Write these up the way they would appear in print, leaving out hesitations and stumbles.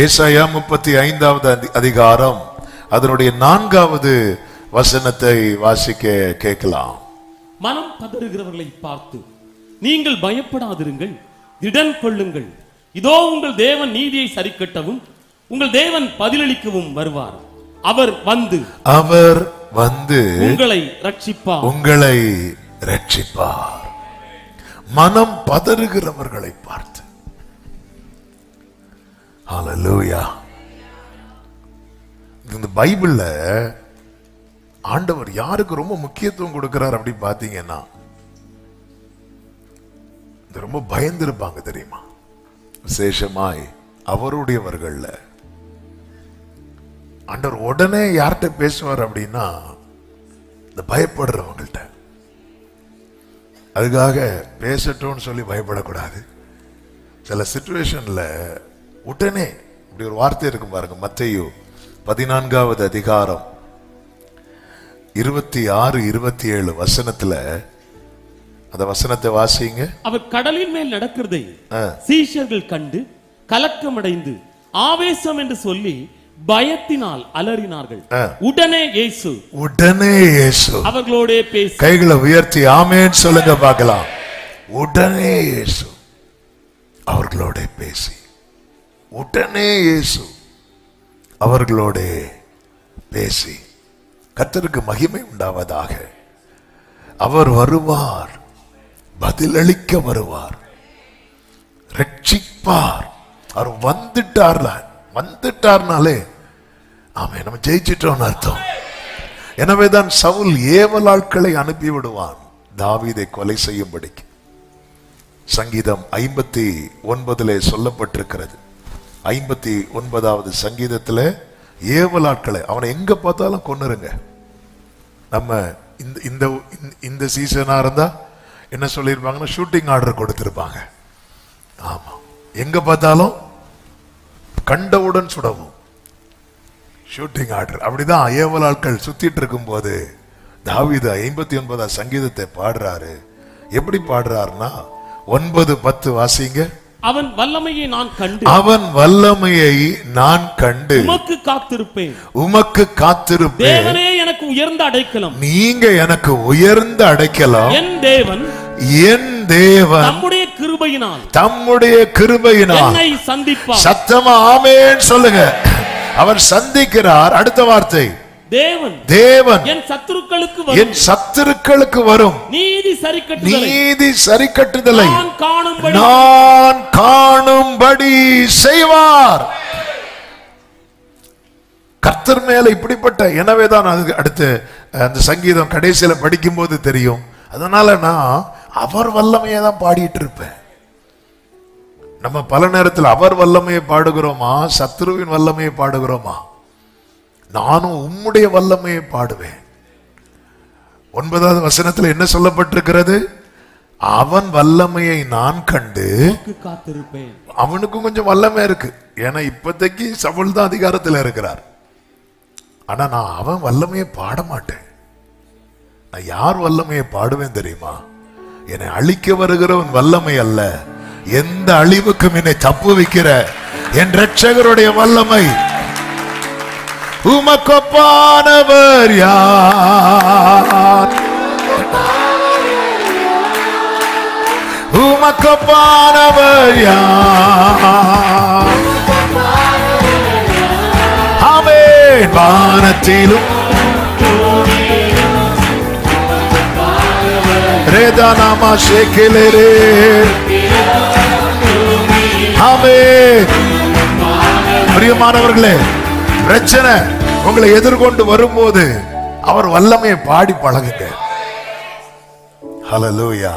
ஏசாயா 35வது அதிகாரம் அதனுடைய 4வது வசனத்தை வாசிக்க கேட்கலாம். மனம் பதறுகிறவர்களை பார்த்து நீங்கள் பயப்படாதிருங்கள், திடன் கொள்ளுங்கள். இதோ உங்கள் தேவன் நீதியை சரிக்கட்டவும் உங்கள் தேவன் பதிலளிக்கவும் வருவார். அவர் வந்து உங்களை ரட்சிப்பார். மனம் பதறுகிறவர்களை பார்த்து. ஹல்லேலூயா. இந்த பைபிள்ல ஆண்டவர் யாருக்கு ரொம்ப முக்கியத்துவம் கொடுக்கிறார் அப்படி பாத்தீங்கன்னா, ரொம்ப பயந்திருப்பாங்க தெரியுமா, விசேஷமாய் அவருடையவர்கள்ல. ஆண்டவர் உடனே யார்கிட்ட பேசுவார் அப்படின்னா இந்த பயப்படுறவங்கள்ட்ட. அதுக்காக பேசட்டும்னு சொல்லி பயப்படக்கூடாது. சில சிச்சுவேஷன்ல உடனே இப்படி ஒரு வார்த்தை இருக்கும் பாருங்க. மத்தேயு 14வது அதிகாரம் 26-27 வசனத்துல அந்த வசனத்தை வாசிங்க. அவர் கடலின் மேல் நடக்கிறதை சீஷர்கள் கண்டு கலக்கமடைந்து ஆவேசம் என்று சொல்லி பயத்தினால் அலறினார்கள். உடனே இயேசு அவர்களோட பேசி, கைகளை உயர்த்தி ஆமென் சொல்லுங்க பார்க்கலாம். உடனே இயேசு அவர்களோட பேசி, உடனே இயேசு அவர்களோட பேசி. கர்த்தருக்கு மகிமை உண்டாவதாக. அவர் வருவார், பதிலளிக்க வருவார், ரட்சிப்பார். அவர் வந்துட்டார்னாலே ஆமே நம்ம ஜெயிச்சிட்டோம்னு அர்த்தம். எனவேதான் சவுல் ஏவல் ஆட்களை அனுப்பி விடுவான் தாவீதை கொலை செய்யும்படிக்கு. சங்கீதம் 59 சொல்லப்பட்டிருக்கிறது. 59வது சங்கீதத்துல ஏவல் ஆட்களை அவனை எங்க பார்த்தாலும் கொன்னுருங்க. நம்ம இந்த சீசனா இருந்தா என்ன சொல்லியிருப்பாங்கன்னா ஷூட்டிங் ஆர்டர் கொடுத்திருப்பாங்க. ஆமா, எங்க பார்த்தாலும் கண்டவுடன் சுடவும் ஷூட்டிங் ஆர்டர். அப்படிதான் ஏவல் ஆட்கள் சுத்திட்டு இருக்கும் போது தாவீது 59வது சங்கீதத்தை பாடுறாரு. எப்படி பாடுறாருன்னா 9-10 வாசிங்க. அவன் வல்லமையை நான் கண்டு உமக்கு காத்திருப்பேன். தேவனே எனக்கு உயர்ந்த அடைக்கலம், நீங்க எனக்கு உயர்ந்த அடைக்கலம். என் தேவன் தம்முடைய கிருபையினால் என்னை சந்திப்பார். சத்தமா ஆமென் சொல்லுங்க. அவர் சந்திக்கிறார். அடுத்த வார்த்தை, தேவன் என் சத்துருக்களுக்கு வரும் நீதி சரிக்கட்டுதலை நான் காணும்படி செய்வார். கர்த்தர் மேல இப்படிப்பட்ட, எனவேதான் அதுக்கு அடுத்து அந்த சங்கீதம் கடைசியில படிக்கும் போது தெரியும். அதனால நான் அவர் வல்லமையை தான் பாடிட்டு இருப்பேன். நம்ம பல நேரத்தில் அவர் வல்லமையை பாடுகிறோமா, சத்ருவின் வல்லமையை பாடுகிறோமா? நானும் உம்முடைய வல்லமையை பாடுவேன். 9வது வசனத்தில் என்ன சொல்லப்பட்டிருக்கிறது? அவன் வல்லமையை நான் கண்டு காத்திருப்பேன். அவனுக்கும் கொஞ்சம் வல்லமை இருக்கு. ஏன்னா இப்போதைக்கு சவுல் தான் அதிகாரத்தில் இருக்கிறார். ஆனா நான் அவன் வல்லமையை பாட மாட்டேன். நான் யார் வல்லமையை பாடுவேன் தெரியுமா? என்னை அழிக்க வருகிறவன் வல்லமை அல்ல, எந்த அழிவுக்கும் என்னை தப்பு வைக்கிற என் இரட்சகருடைய வல்லமை. உமக்கொப்பானவர் யார்? உமக்கொப்பானவர் யார்? ஆமென். வானத்திலும் ரேதானாமா ஷேக்கிலே ஆமென். பிரியமானவர்களே, பிரச்சனை உங்களை எதிர்கொண்டு வரும்போது அவர் வல்லமையை பாடி பழகுங்க. ஹல்லேலூயா.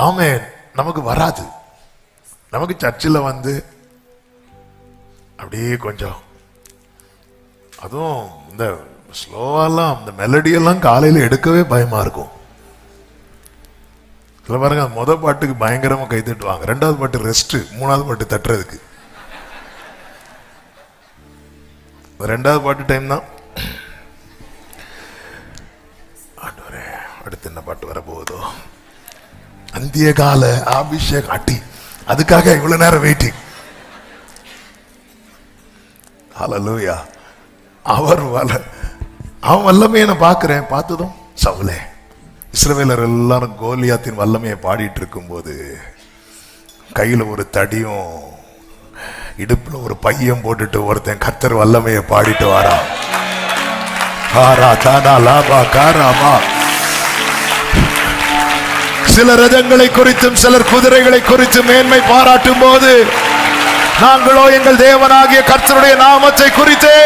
ஆமென். நமக்கு வராது. நமக்கு சர்ச்சில் வந்து அப்படியே கொஞ்சம், அதுவும் இந்த ஸ்லோவெல்லாம் இந்த மெலடியெல்லாம் காலையில் எடுக்கவே பயமா இருக்கும். சில பாருங்க, முதல் பாட்டுக்கு பயங்கரமா கை தட்டுவாங்க, 2வது பாட்டு ரெஸ்ட், 3வது பாட்டு தட்டுறதுக்கு. 2வது பாட்டு டைம் தான். அடுத்து என்ன பாட்டு வர போகுதோ, அந்திய கால அபிஷேக் அட்டி, அதுக்காக இவ்வளவு நேரம் வெயிட்டிங். ஹல்லேலூயா. அவன் வல்லமையை நான் பார்க்கிறேன். பார்த்ததும் சவுலே, இஸ்ரவேலர் எல்லாரும் கோலியாத்தின் வல்லமையை பாடிட்டு இருக்கும் போது கையில ஒரு தடியும் இடுப்புல ஒரு பையன் போட்டுட்டு ஒருத்தன் கர்த்தர் வல்லமையை பாடிட்டு வாரான். சில ரதங்களை குறித்தும் சிலர் குதிரைகளை குறித்தும் மேன்மை பாராட்டும் போது நாங்களோ எங்கள் தேவனாகிய கர்த்தருடைய நாமத்தை குறித்தே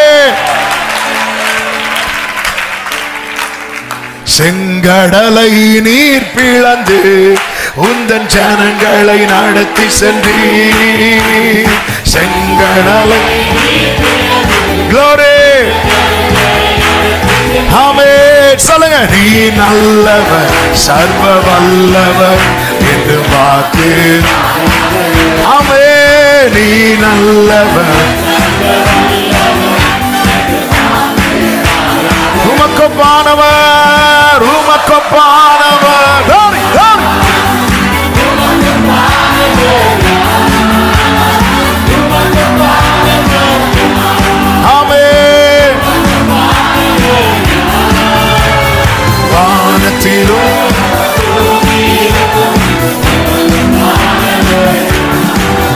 செங்கடலை நீர் பிளந்து உந்தன் ஜனங்களை நடத்தி சென்றீர். செங்கடலை glory ஆமென் சொல்லுங்க. நீ நல்லவர் சர்வ வல்லவர் என்று வாக்கு. ஆமென் நீ நல்லவர் உமக்கொப்பானவர் உமக்கொப்பானவர். ஆமென் வானத்திலும்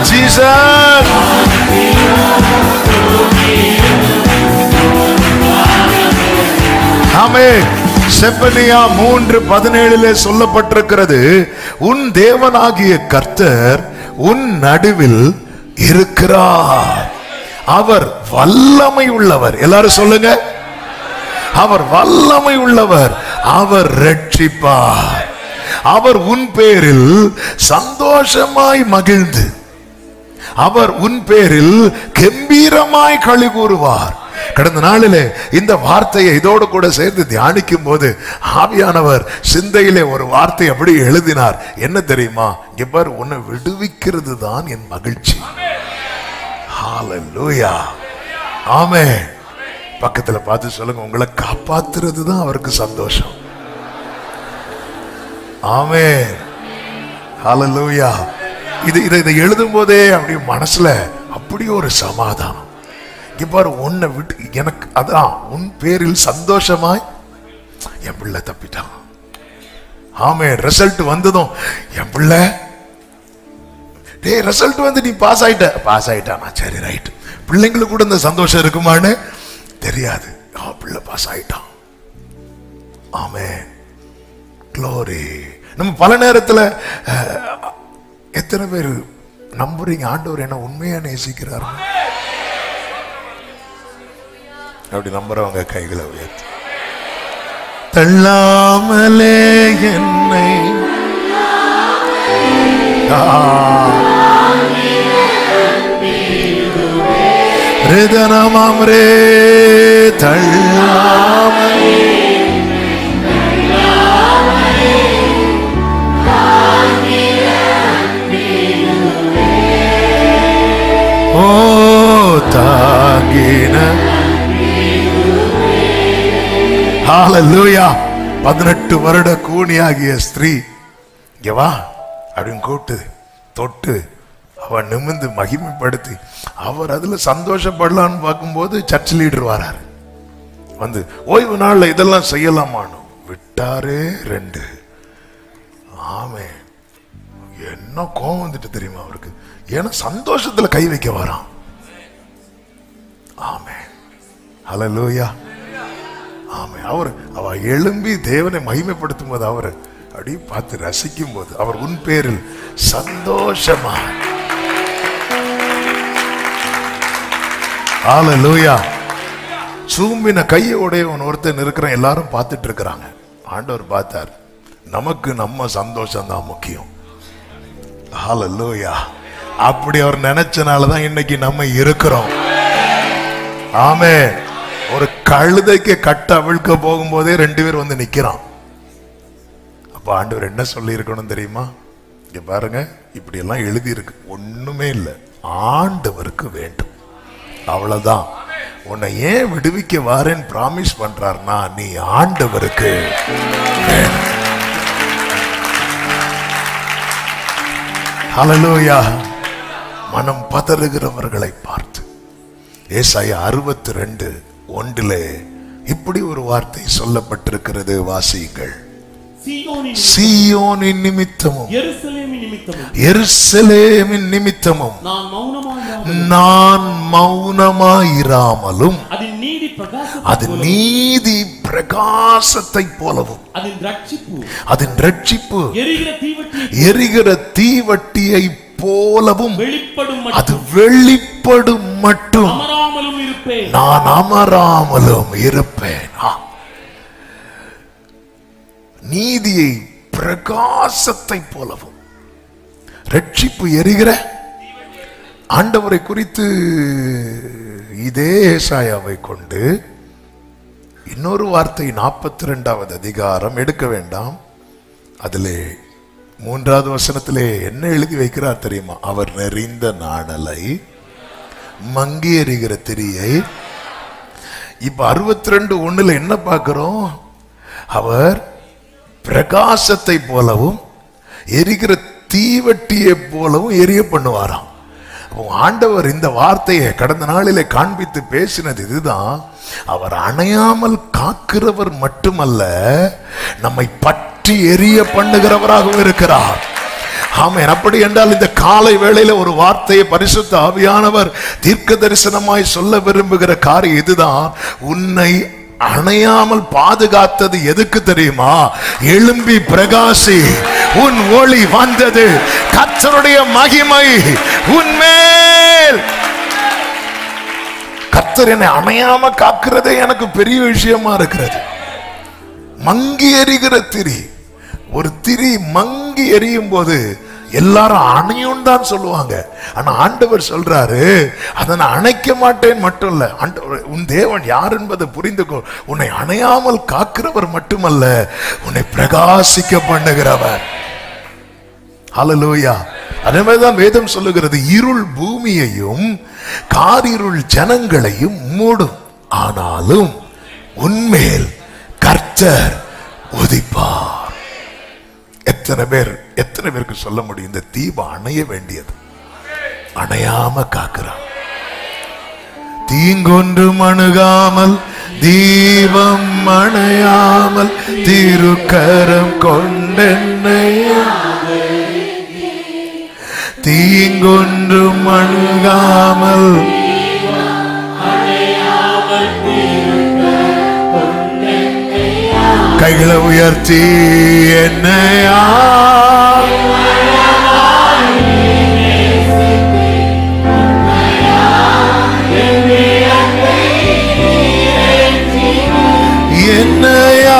ஜீசஸ் ஆமென். செப்பனியா 3:17 சொல்லப்பட்டிருக்கிறது, உன் தேவனாகிய கர்த்தர் உன் நடுவில் இருக்கிறார். அவர் வல்லமை உள்ளவர். எல்லாரும் சொல்லுங்க, அவர் வல்லமை உள்ளவர். அவர் ரட்சிப்பார். அவர் உன் பேரில் சந்தோஷமாய் மகிழ்ந்து அவர் உன் பேரில் கம்பீரமாய் களி கூறுவார். கடந்த நாளிலே இந்த வார்த்தையை இதோடு கூட சேர்ந்து தியானிக்கும் போது ஆவியானவர் சிந்தையிலே ஒரு வார்த்தை அப்படி எழுதினார். என்ன தெரியுமா? இவர் உன்னை விடுவிக்கிறது தான் என் மகிழ்ச்சி. ஹல்லேலூயா ஆமென். பக்கத்துல பார்த்து சொல்லுங்க, உங்களை காப்பாத்துறது தான் அவருக்கு சந்தோஷம். ஆமென் ஹல்லேலூயா. இதை எழுதும் போதே அப்படி மனசுல அப்படி ஒரு சமாதானம். இவ்வாறு உன்னை விட்டு எனக்கு அதான் உன் பேரில் சந்தோஷமாய் என் பிள்ளை தப்பிட்டான். ஆமென். ரிசல்ட் வந்ததும் என் பிள்ளை ரிசல்ட் வந்து நீ பாஸ் ஆயிட்டானா சரி ரைட். பிள்ளைங்களுக்கு கூட இந்த சந்தோஷம் இருக்குமான்னு தெரியாது. பிள்ளை பாஸ் ஆயிட்டான். ஆமென் க்ளோரி. நம்ம பல நேரத்துல எத்தனை பேர் நம்புறீங்க ஆண்டவர் என்ன உண்மையா நேசிக்கிறார்? அப்படி நம்புறவங்க கைகளை உயர்த்தி. தள்ளாமலே என்னை ரிதனமாம்ரே தள்ளாமலே ஓ தாகின. ஹல்லேலூயா. 18 வருட கூனியாகிய ஸ்திரீ இங்க வா அப்படின்னு கூப்பிட்டு தொட்டு அவன் நிமிர்ந்து மகிமைப்படுத்தி அவர் அதுல சந்தோஷப்படலான்னு பார்க்கும்போது சர்ச் லீடர் வராரு. வந்து ஓய்வு நாள்ல இதெல்லாம் செய்யலாமான்னு விட்டாரே 2. ஆமே என்ன கோவம் வந்துட்டு தெரியுமா அவருக்கு? ஏன்னா சந்தோஷத்துல கை வைக்க வரான். ஆமே ஹல்லேலூயா ஆமே. அவ எழும்பி தேவனை மகிமைப்படுத்தும் போது அவர் அப்படி பார்த்து ரசிக்கும் போது அவர் உன் பேரில் சந்தோஷமா. ஹல்லேலூயா. சூம்பின கையோடையவன் ஒருத்தன் இருக்கிறான். எல்லாரும் பார்த்துட்டு இருக்கிறாங்க. ஆண்டவர் பார்த்தார், நமக்கு நம்ம சந்தோஷம் தான் முக்கியம். ஹல்லேலூயா. அப்படி அவர் நினைச்சனாலதான் இன்னைக்கு நம்ம இருக்கிறோம். ஆமென். ஒரு கழுதைக்கு கட்ட அவிழ்க்க போகும்போதே 2 பேர் வந்து நிக்கிறான். அப்ப ஆண்டவர் என்ன சொல்லி இருக்கணும் தெரியுமா? இங்க பாருங்க, இப்படி எல்லாம் எழுதி இருக்கு, ஒண்ணுமே இல்லை, ஆண்டவருக்கு வேண்டும், அவ்வளவுதான். உன்னை ஏன் விடுவிக்க வாரேன்னு பிராமிஸ் பண்றாருன்னா நீ ஆண்டவருக்கு வேணும். ஹல்லேலூயா. மனம் பதறுகிறவர்களை பார்த்து ஏசாயா 62:1 இப்படி ஒரு வார்த்தை சொல்லப்பட்டிருக்கிறது, வாசியுங்கள். சீயோனின் நிமித்தமும் எருசலேமின் நிமித்தமும் நான் மௌனமாயிராமலும் அது நீதி பிரகாசத்தை போலவும் அதன் ரட்சிப்பு எரிகிற தீவட்டியை போலவும் அது வெளிப்படும் மட்டும் நான் அமராமலும் இருப்பேன். நீதியை பிரகாசத்தை போலவும் ரட்சிப்பு எரிகிற ஆண்டவரை குறித்து இதே ஏசாயாவை கொண்டு இன்னொரு வார்த்தை 42வது அதிகாரம் எடுக்க வேண்டாம், அதிலே 3வது வசனத்திலே என்ன எழுதி வைக்கிறார் தெரியுமா? அவர் நெறிந்த நாணலை மங்கி எறிகிற திரியை. இப்ப 62:1 என்ன பார்க்கிறோம்? அவர் பிரகாசத்தை போலவும் எரிகிற தீவட்டியை போலவும் எரிய பண்ணுவாராம். ஆண்டவர் இந்த வார்த்தையை கடந்த நாளிலே காண்பித்து பேசினது இதுதான். அவர் அணையாமல் காக்கிறவர் மட்டுமல்ல, நம்மை பற்றி எரிய பண்ணுகிறவராகவும் இருக்கிறார். ஆமென். அப்படி என்றால் இந்த காலை வேளையில ஒரு வார்த்தையை பரிசுத்த ஆவியானவர் தீர்க்க தரிசனமாய் சொல்ல விரும்புகிற காரியம் இதுதான். உன்னை அணையாமல் பாதுகாத்தது எதுக்கு தெரியுமா? எழும்பி பிரகாசி, உன் ஒளி வந்தது, கர்த்தருடைய மகிமை உன்மேல். கர்த்தர் என்னை அணையாம காக்கிறதே எனக்கு பெரிய விஷயமா இருக்கிறது. மங்கி எரிகிற திரி, ஒரு திரி மங்கி எரியும் போது எல்லாரும் அணையும் தான் சொல்லுவாங்க. ஆனா ஆண்டவர் சொல்றாரு, அதை நான் அணைக்க மாட்டேன் மட்டும் இல்ல. ஆண்டவர் உன் தேவன் யார் என்பதை புரிந்துக்கோ. உன்னை அணையாமல் காக்கிறவர் மட்டுமல்ல, உன்னை பிரகாசிக்க பண்ணுகிறவர். ஹல்லேலூயா. அதே மாதிரிதான் வேதம் சொல்லுகிறது, இருள் பூமியையும் காரிருள் ஜனங்களையும் மூடும், ஆனாலும் உன்மேல் கர்த்தர் உதிப்பார். எத்தனை பேருக்கு சொல்ல முடியும் இந்த தீபம் அணைய வேண்டியது? அணையாம காக்கிறான். தீங்கொன்றும் அணுகாமல் தீபம் அணையாமல் திருக்கரம் கொண்டென்னை, தீங்கொன்றும் அணுகாமல் கைகளை உயர்த்தி என்னையா என்னையா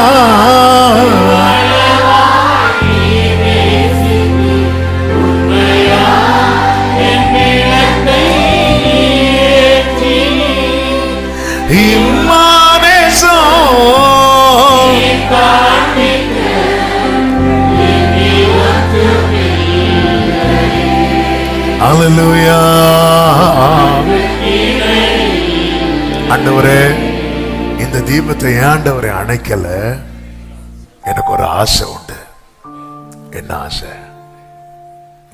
ஹல்லேலூயா. ஆண்டவரே, இந்த தீபத்தை ஆண்டவரை அணைக்கல. எனக்கு ஒரு ஆசை உண்டு. என்ன ஆசை?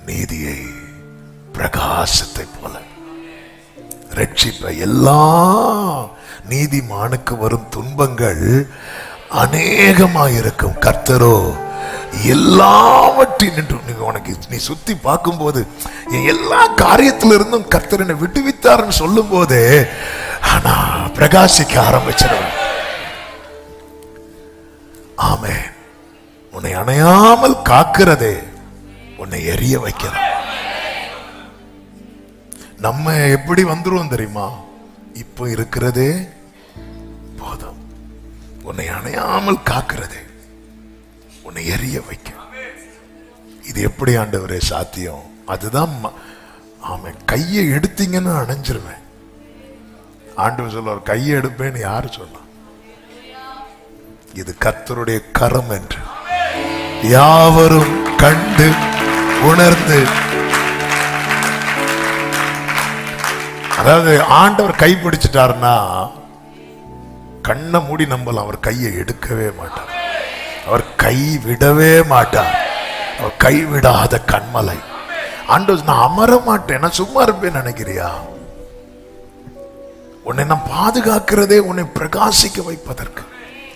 நீதியை பிரகாசத்தை போல ரட்சிப்பை. எல்லா நீதிமானுக்கு வரும் துன்பங்கள் அநேகமாயிருக்கும், கர்த்தரோ எல்லாவற்றின் உனக்கு நீ சுத்தி பார்க்கும் போது எல்லா காரியத்திலிருந்தும் கர்த்தர் என்னை விடுவித்தார்னு சொல்லும் போதே ஆனா பிரகாசிக்க ஆரம்பிச்சிடும். ஆமென். உன்னை அணையாமல் காக்கிறதே உன்னை எரிய வைக்கிற. நம்ம எப்படி வந்துருவோம் தெரியுமா? இப்போ இருக்கிறதே போதும். உன்னை அணையாமல் காக்கிறதே உன்னை எரிய வைக்க. இது எப்படி ஆண்டவரே சாத்தியம்? அதுதான் ஆமென். கையை எடுத்தீங்கன்னு அணைஞ்சிருவேன். ஆண்டவர் சொல்லுவார், கையை எடுப்பேன்னு யாரு சொன்னா? இது கர்த்தருடைய கரம் என்று யாவரும் கண்டு உணர்ந்து. அதாவது ஆண்டவர் கை பிடிச்சிட்டாருன்னா கண்ணை மூடி நம்பலாம். அவர் கையை எடுக்கவே மாட்டார். அவர் கை விடவே மாட்டார். அவர் கைவிடாத கண்மலை. ஆண்டவர், நான் அமர மாட்டேன், நான் சும்மா இருப்பேன் நினைக்கிறியா? உன்னை நான் பாதுகாக்கிறதே உன்னை பிரகாசிக்க வைப்பதற்கு.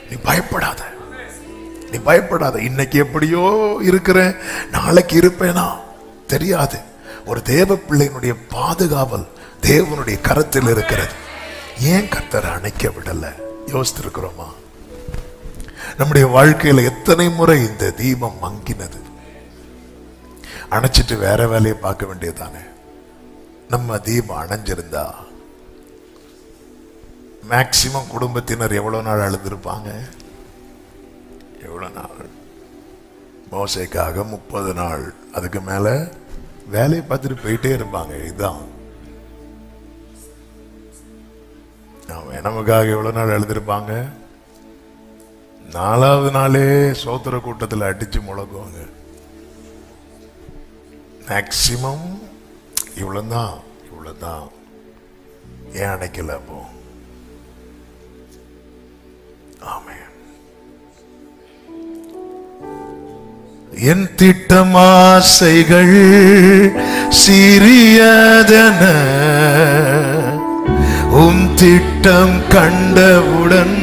நீ பயப்படாத, நீ பயப்படாத. இன்னைக்கு எப்படியோ இருக்கிறேன், நாளைக்கு இருப்பேனா தெரியாது. ஒரு தேவ பிள்ளையினுடைய பாதுகாவல் தேவனுடைய கரத்தில் இருக்கிறது. ஏன் கர்த்தர் அணைக்க விடல? யோசித்திருக்கிறோமா? நம்முடைய வாழ்க்கையில எத்தனை முறை இந்த தீபம் மங்கினது? அணைச்சிட்டு வேற வேலையை பார்க்க வேண்டியதானே. நம்ம தீபம் அணைஞ்சிருந்தா மேக்சிமம் குடும்பத்தினர் எவ்வளவு நாள் அழுந்திருப்பாங்க? எவ்வளவு நாள்? மோசேக்காக 30 நாள், அதுக்கு மேல வேலையை பார்த்துட்டு போயிட்டே இருப்பாங்க. இதுதான் நமக்காக எவ்வளவு நாள் எழுதிருப்பாங்க? 4வது நாளே சோத்திர கூட்டத்தில் அடிச்சு முழங்குவாங்க. மேக்சிமம் இவ்வளவுதான், இவ்வளவுதான். ஏன் அணைக்கல அப்போ? ஆமென். என் திட்டமாசைகள் சிறியதென உம் திட்டம் கண்டவுடன்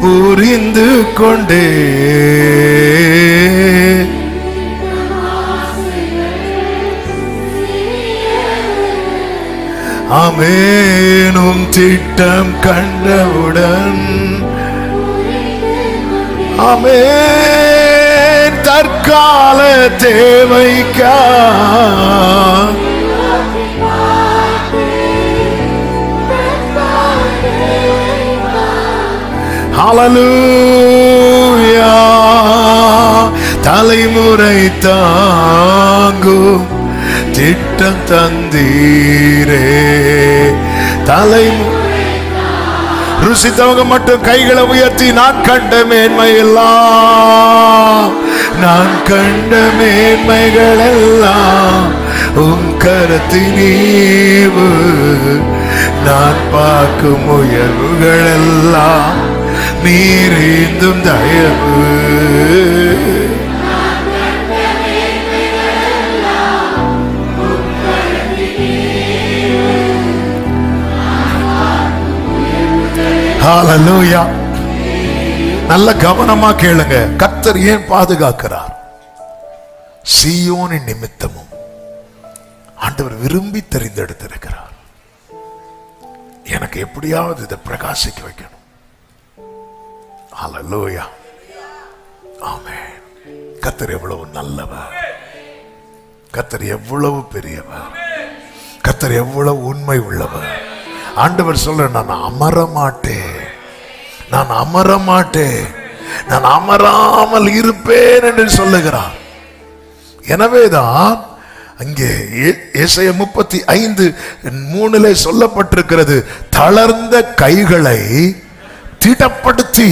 புரிந்து கொண்டே. ஆமென். உம் திட்டம் கண்டவுடன் ஆமென். தற்கால தேவைக்கா ஹல்லேலூயா. தலைமுறை தாங்கும் திட்டம் தந்தீரே. தலைமுறை ருசித்தவங்க மட்டும் கைகளை உயர்த்தி, நான் கண்ட மேன்மை எல்லாம், நான் கண்ட மேன்மைகள் எல்லாம் உம் கரத்தின் ஈவு. நான் பார்க்கும் உயர்வுகள் எல்லாம் நீரேந்தும் தயவு. ஹல்லேலூயா. நல்ல கவனமா கேளுங்க. கர்த்தர் ஏன் பாதுகாக்கிறார்? சீயோனின் நிமித்தமும் ஆண்டவர் விரும்பி தெரிந்தெடுத்திருக்கிறார். எனக்கு எப்படியாவது இதை பிரகாசிக்க வைக்கணும். ஹல்லேலூயா. ஆமென். கர்த்தர் எவ்வளவு நல்லவர், கர்த்தர் எவ்வளவு பெரியவர், கர்த்தர் எவ்வளவு உண்மை உள்ளவர். ஆண்டவர் சொல்ற, நான் அமர மாட்டேன், நான் அமர மாட்டேன், நான் அமராமல் இருப்பேன் என்று சொல்லுகிறார். எனவேதான் அங்கே ஏசாயா 35:3 சொல்லப்பட்டிருக்கிறது, தளர்ந்த கைகளை திடப்படுத்தி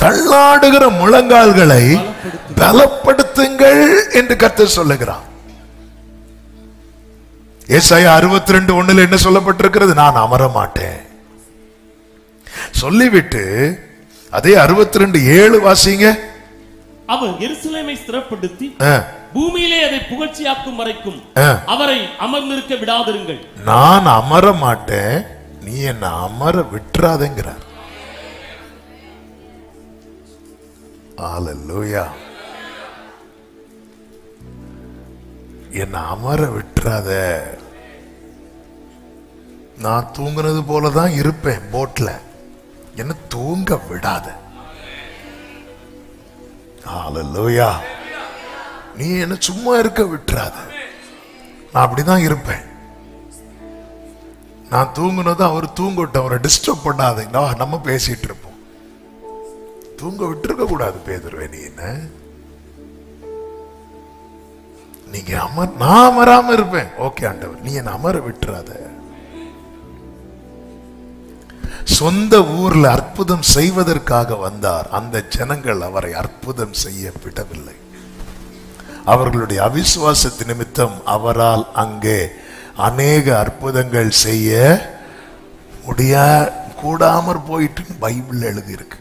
தள்ளாடுகிற முழங்கால்களை பலப்படுத்துங்கள் என்று கர்த்தர் சொல்லுகிறார். ஏசாயா 62:1 என்ன சொல்லப்பட்டிருக்கிறது? நான் அமர மாட்டேன் சொல்லிவிட்டு அதே 62:7 வாசிங்க. அவர் எருசலேமை ஸ்திரப்படுத்தி பூமியிலே அதை புகழ்ச்சியாக்கும் வரைக்கும் அவரை அமர்ந்திருக்க விடாதிருங்கள். நான் அமர மாட்டேன், நீ என்ன அமர விட்டுறாதேங்கிறார். ஹல்லேலூயா. என்ன அமர விட்டுறாத. நான் தூங்குனது போலதான் இருப்பேன் போட்ல, என்ன தூங்க விடாத. ஹல்லேலூயா. நீ என்ன சும்மா இருக்க விட்டுறாத. நான் அப்படிதான் இருப்பேன். நான் தூங்குனது அவர் தூங்கட்டும், அவரை டிஸ்டர்ப் பண்ணாதீங்க. நம்ம பேசிட்டு இருப்போம். தூங்க விட்டுருக்க கூடாது பேதுருவே. நீ என்ன, நீங்க நான் அமராம இருப்பேன். ஓகே ஆண்டவர், நீ என்ன அமர விட்டுறாத. சொந்த ஊர்ல அற்புதம் செய்வதற்காக வந்தார். அந்த ஜனங்கள் அவரை அற்புதம் செய்ய விடவில்லை. அவர்களுடைய அவிசுவாசத்து நிமித்தம் அவரால் அங்கே அநேக அற்புதங்கள் செய்ய கூடாமற் போயிட்டு பைபிள் எழுதி இருக்கு.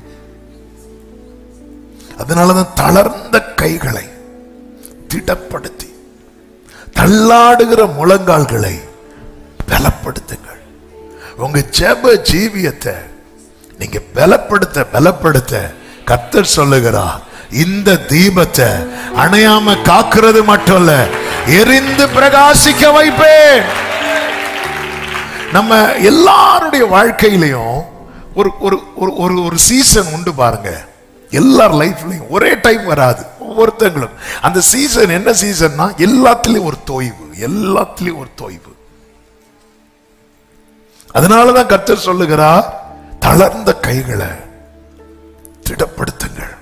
அதனாலதான் தளர்ந்த கைகளை திடப்படுத்தி தள்ளாடுகிற முழங்கால்களை பலப்படுத்துங்கள். உங்க ஜெப ஜீவியத்தை நீங்க பலப்படுத்த கர்த்தர் சொல்லுகிறார், இந்த தீபத்தை அணையாம காக்கிறது மட்டும் இல்ல, எரிந்து பிரகாசிக்க வைப்பேன். நம்ம எல்லாருடைய வாழ்க்கையிலையும் ஒரு ஒரு ஒரு ஒரு சீசன் உண்டு பாருங்க. எல்லார் லைஃப்லயும் ஒரே டைம் வராது. ஒவ்வொருத்தங்களும் அந்த சீசன் என்ன சீசன்னா, எல்லாத்திலையும் ஒரு தொய்வு. அதனாலதான் கர்த்தர் சொல்லுகிறார், தளர்ந்த கைகளை திடப்படுத்துங்கள்,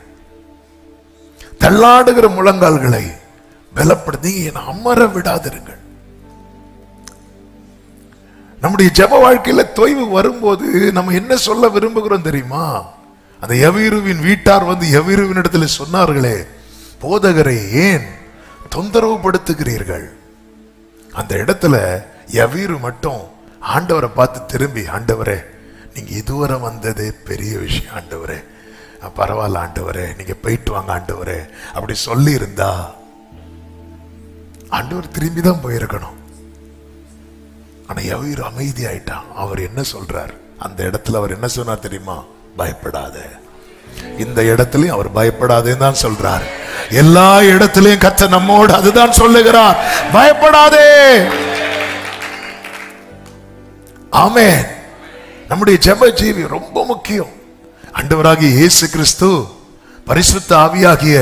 தள்ளாடுகிற முழங்கால்களை பலப்படுத்தி அமர விடாதிருங்கள். நம்முடைய ஜெப வாழ்க்கையில தொய்வு வரும்போது நம்ம என்ன சொல்ல விரும்புகிறோம் தெரியுமா? அந்த யவீருவின் வீட்டார் வந்து யவீருவின் இடத்துல சொன்னார்களே, போதகரை ஏன் தொந்தரவு படுத்துகிறீர்கள்? அந்த இடத்துல யவீரு மட்டும் ஆண்டவரை பார்த்து திரும்பி, ஆண்டவரே நீங்க இதுவரை வந்ததே பெரிய விஷயம் ஆண்டவரே, பரவாயில்ல ஆண்டவரே, நீங்க போயிட்டு வாங்க ஆண்டவரே அப்படி சொல்லி இருந்தா ஆண்டவர் திரும்பிதான் போயிருக்கணும். ஆனா யவீரு அமைதி ஆயிட்டான். அவர் என்ன சொல்றார் அந்த இடத்துல? அவர் என்ன சொன்னார் தெரியுமா? பயப்படாத. இந்த இடத்திலையும் அவர் பயப்படாதேன்னு தான் சொல்றார். எல்லா இடத்திலையும் கர்த்தர் நம்மோடு அதுதான் சொல்லுகிறார், பயப்படாதே. ஆமென். நம்முடைய ஜெப ஜீவி ரொம்ப முக்கியம். ஆண்டவராகிய இயேசு கிறிஸ்து பரிசுத்த ஆவியாகிய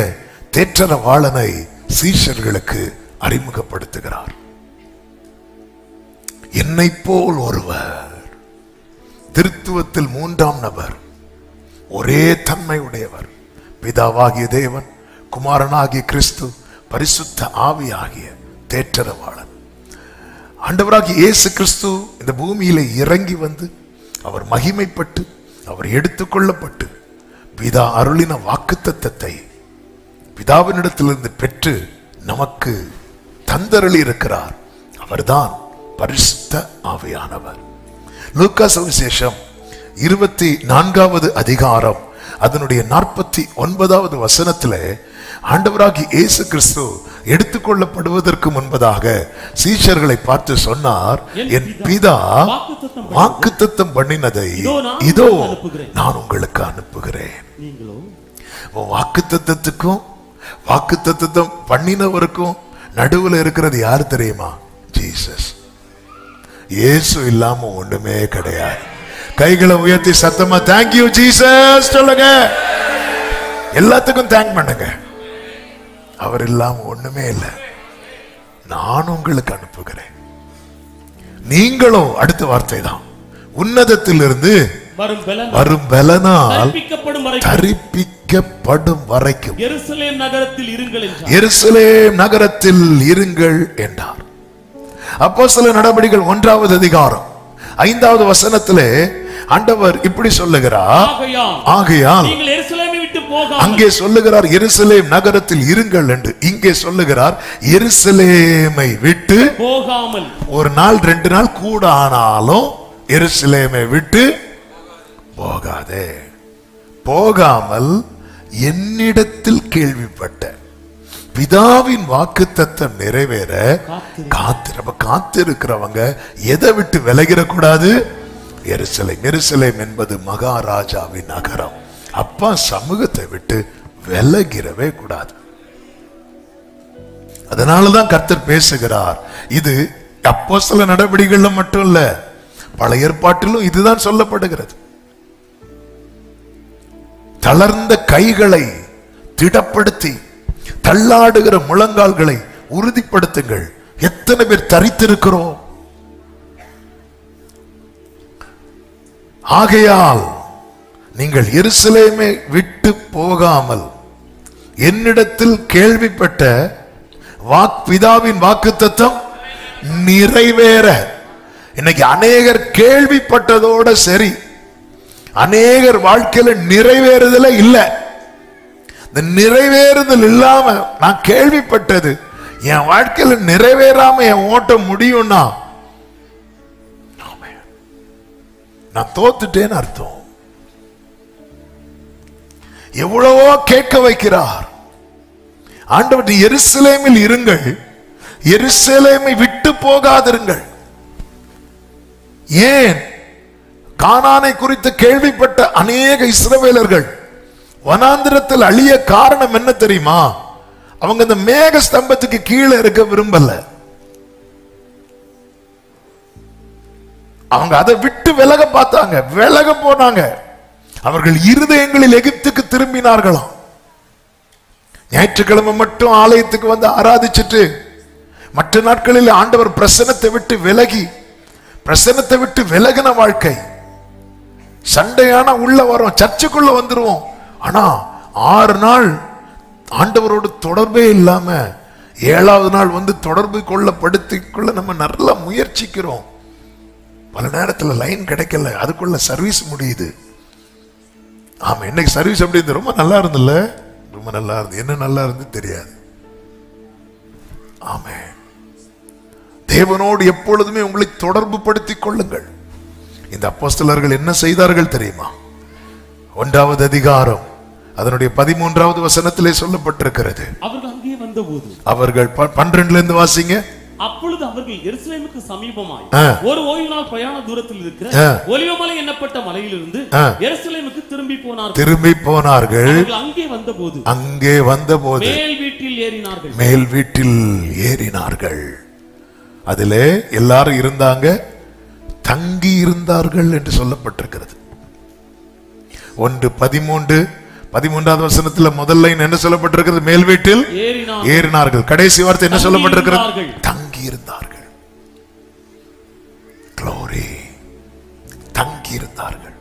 தேற்றரவாளனை சீஷர்களுக்கு அறிமுகப்படுத்துகிறார். என்னை போல் ஒருவர், திருத்துவத்தில் மூன்றாம் நபர், ஒரே தன்மை உடையவர், பிதாவாகிய தேவன், குமாரனாகிய கிறிஸ்து, பரிசுத்த ஆவியாகிய தேற்றரவாளன். ஆண்டவராகிய இயேசு கிறிஸ்து இந்த பூமியில இறங்கி வந்து அவர் மகிமைப்பட்டு அவர் எடுத்துக்கொள்ளப்பட்டு பிதா அருளின வாக்குத்தத்தத்தை பிதாவினிடத்திலிருந்து பெற்று நமக்கு தந்தருளி இருக்கிறார். அவர்தான் பரிசுத்த ஆவியானவர். லூக்கா சுவிசேஷம் 24வது அதிகாரம் அதனுடைய 49வது வசனத்திலே ஆண்டவராகிய இயேசு கிறிஸ்து எடுத்துக்கொள்ளப்படுவதற்கு முன்பதாக சீஷர்களை பார்த்து சொன்னார், என் பிதா வாக்குத்தத்தம் பண்ணினதை இதோ நான் உங்களுக்கு அனுப்புகிறேன். வாக்குத்தத்தத்துக்கும் வாக்குத்தத்தம் பண்ணினவருக்கும் நடுவில் இருக்கிறது யார் தெரியுமா? ஜீசஸ். இயேசு இல்லாம ஒண்ணுமே கிடையாது. கைகளை உயர்த்தி சத்தமா தேங்க்யூ ஜீசஸ் சொல்லுங்க. எல்லாத்துக்கும் தேங்க் பண்ணுங்க. அவர் இல்லாம ஒண்ணுமே இல்லை. நான் உங்களுக்கு அனுப்புகிறேன். நீங்களும் அடுத்த வார்த்தை தான், உன்னதத்திலிருந்து வரும் பலனால் தரிப்பிக்கப்படும் வரைக்கும் எருசலேம் நகரத்தில் இருங்கள் என்றார். அப்போஸ்தலர் நடபடிகள் 1வது அதிகாரம் 5வது வசனத்திலே ஆண்டவர் இப்படி சொல்லுகிறார், ஆகையால் அங்கே சொல்லுகிறார் எருசலேம் நகரத்தில் இருங்கள் என்று, இங்கே சொல்லுகிறார் எருசலேமை விட்டு போகாமல். ஒரு நாள் 2 நாள் கூட ஆனாலும் எருசலேமை விட்டு போகாதே. போகாமல் என்னிடத்தில் கேள்விப்பட்ட பிதாவின் வாக்குத்தத்தம் நிறைவேற காத்திருக்கிறவங்க எதை விட்டு விலகிடக்கூடாது? எருசலேம். எருசலேம் என்பது மகாராஜாவின் நகரம். அப்பா சமூகத்தை விட்டு விலகிறவே கூடாது. அதனாலதான் கர்த்தர் பேசுகிறார். இது அப்போஸ்தலர் நடவடிக்கைகள்ல மட்டும் இல்ல, பழைய ஏற்பாட்டிலும் இதுதான் சொல்லப்படுகிறது. தளர்ந்த கைகளை திடப்படுத்தி தள்ளாடுகிற முழங்கால்களை உறுதிப்படுத்துங்கள். எத்தனை பேர் தரித்திருக்கிறோம்? ஆகையால் நீங்கள் எருசலேமை விட்டு போகாமல் என்னிடத்தில் கேள்விப்பட்ட பிதாவின் வாக்குத்தத்தம் நிறைவேற. இன்னைக்கு அநேகர் கேள்விப்பட்டதோட சரி, அநேகர் வாழ்க்கையில நிறைவேறுதல இல்ல. இந்த நிறைவேறுதல் இல்லாம நான் கேள்விப்பட்டது என் வாழ்க்கையில நிறைவேறாம என் ஓட்ட முடியும்னா நான் தோத்துட்டேன்னு அர்த்தம். எவ்வளவோ கேட்க வைக்கிறார் ஆண்டவர், எருசலேமில் இருங்கள், எருசலேமை விட்டு போகாதிருங்கள். ஏன்? கானானை குறித்து கேள்விப்பட்ட அநேக இஸ்ரவேலர்கள் வனாந்திரத்தில் அழிய காரணம் என்ன தெரியுமா? அவங்க இந்த மேக ஸ்தம்பத்துக்கு கீழே இருக்க விரும்பல. அவங்க அதை விட்டு விலக பார்த்தாங்க, விலக போனாங்க. அவர்கள் இருதயங்களில் எகிப்துக்கு திரும்பினார்களாம். ஞாயிற்றுக்கிழமை மட்டும் ஆலயத்துக்கு வந்து ஆராதிச்சுட்டு மற்ற நாட்களில் ஆண்டவர் பிரசன்னத்தை விட்டு விலகி, பிரசன்னத்தை விட்டு விலகின வாழ்க்கை. சண்டையான உள்ள வரும், சர்ச்சுக்குள்ள வந்துருவோம். ஆனா 6 நாள் ஆண்டவரோடு தொடர்பே இல்லாம 7வது நாள் வந்து தொடர்பு கொள்ள நம்ம நல்லா முயற்சிக்கிறோம். பல நேரத்தில் லைன் கிடைக்கல, அதுக்குள்ள சர்வீஸ் முடியுது. ஆமா, இன்னைக்கு சர்வீஸ் எப்படி இருந்து? ரொம்ப நல்லா இருந்துல்ல, ரொம்ப நல்லா இருந்து. என்ன நல்லா இருந்து தெரியாது. ஆமே, தேவனோடு எப்பொழுதுமே உங்களை தொடர்பு படுத்திக் கொள்ளுங்கள். இந்த அப்போஸ்தலர்கள் என்ன செய்தார்கள் தெரியுமா? 1வது அதிகாரம் அதனுடைய 13வது வசனத்திலே சொல்லப்பட்டிருக்கிறது. அவர்கள் அங்கே வந்தபோது, அவர்கள் 12ல இருந்து வாசிங்க. அப்பொழுது அவர்கள் எருசலேமுக்கு சமீபமாய் ஒரு ஓய்வு நாள் பிரயாண தூரத்தில் இருக்கிற ஒலிவமலை என்னப்பட்ட மலையிலிருந்து எருசலேமுக்கு திரும்பி போனார்கள். அங்கே வந்தபோது மேல் வீட்டில் ஏறினார்கள். அதிலே எல்லாரும் இருந்தாங்க, தங்கி இருந்தார்கள் என்று சொல்லப்பட்டிருக்கிறது. 1:13வது வசனத்துல முதல் லைன் என்ன சொல்லப்பட்டிருக்கிறது? மேல் வீட்டில் ஏறினார்கள். கடைசி வார்த்தை என்ன சொல்லப்பட்டிருக்கிறது? தங்கி இருந்தார்கள். க்ளோரி, தங்கி இருந்தார்கள்.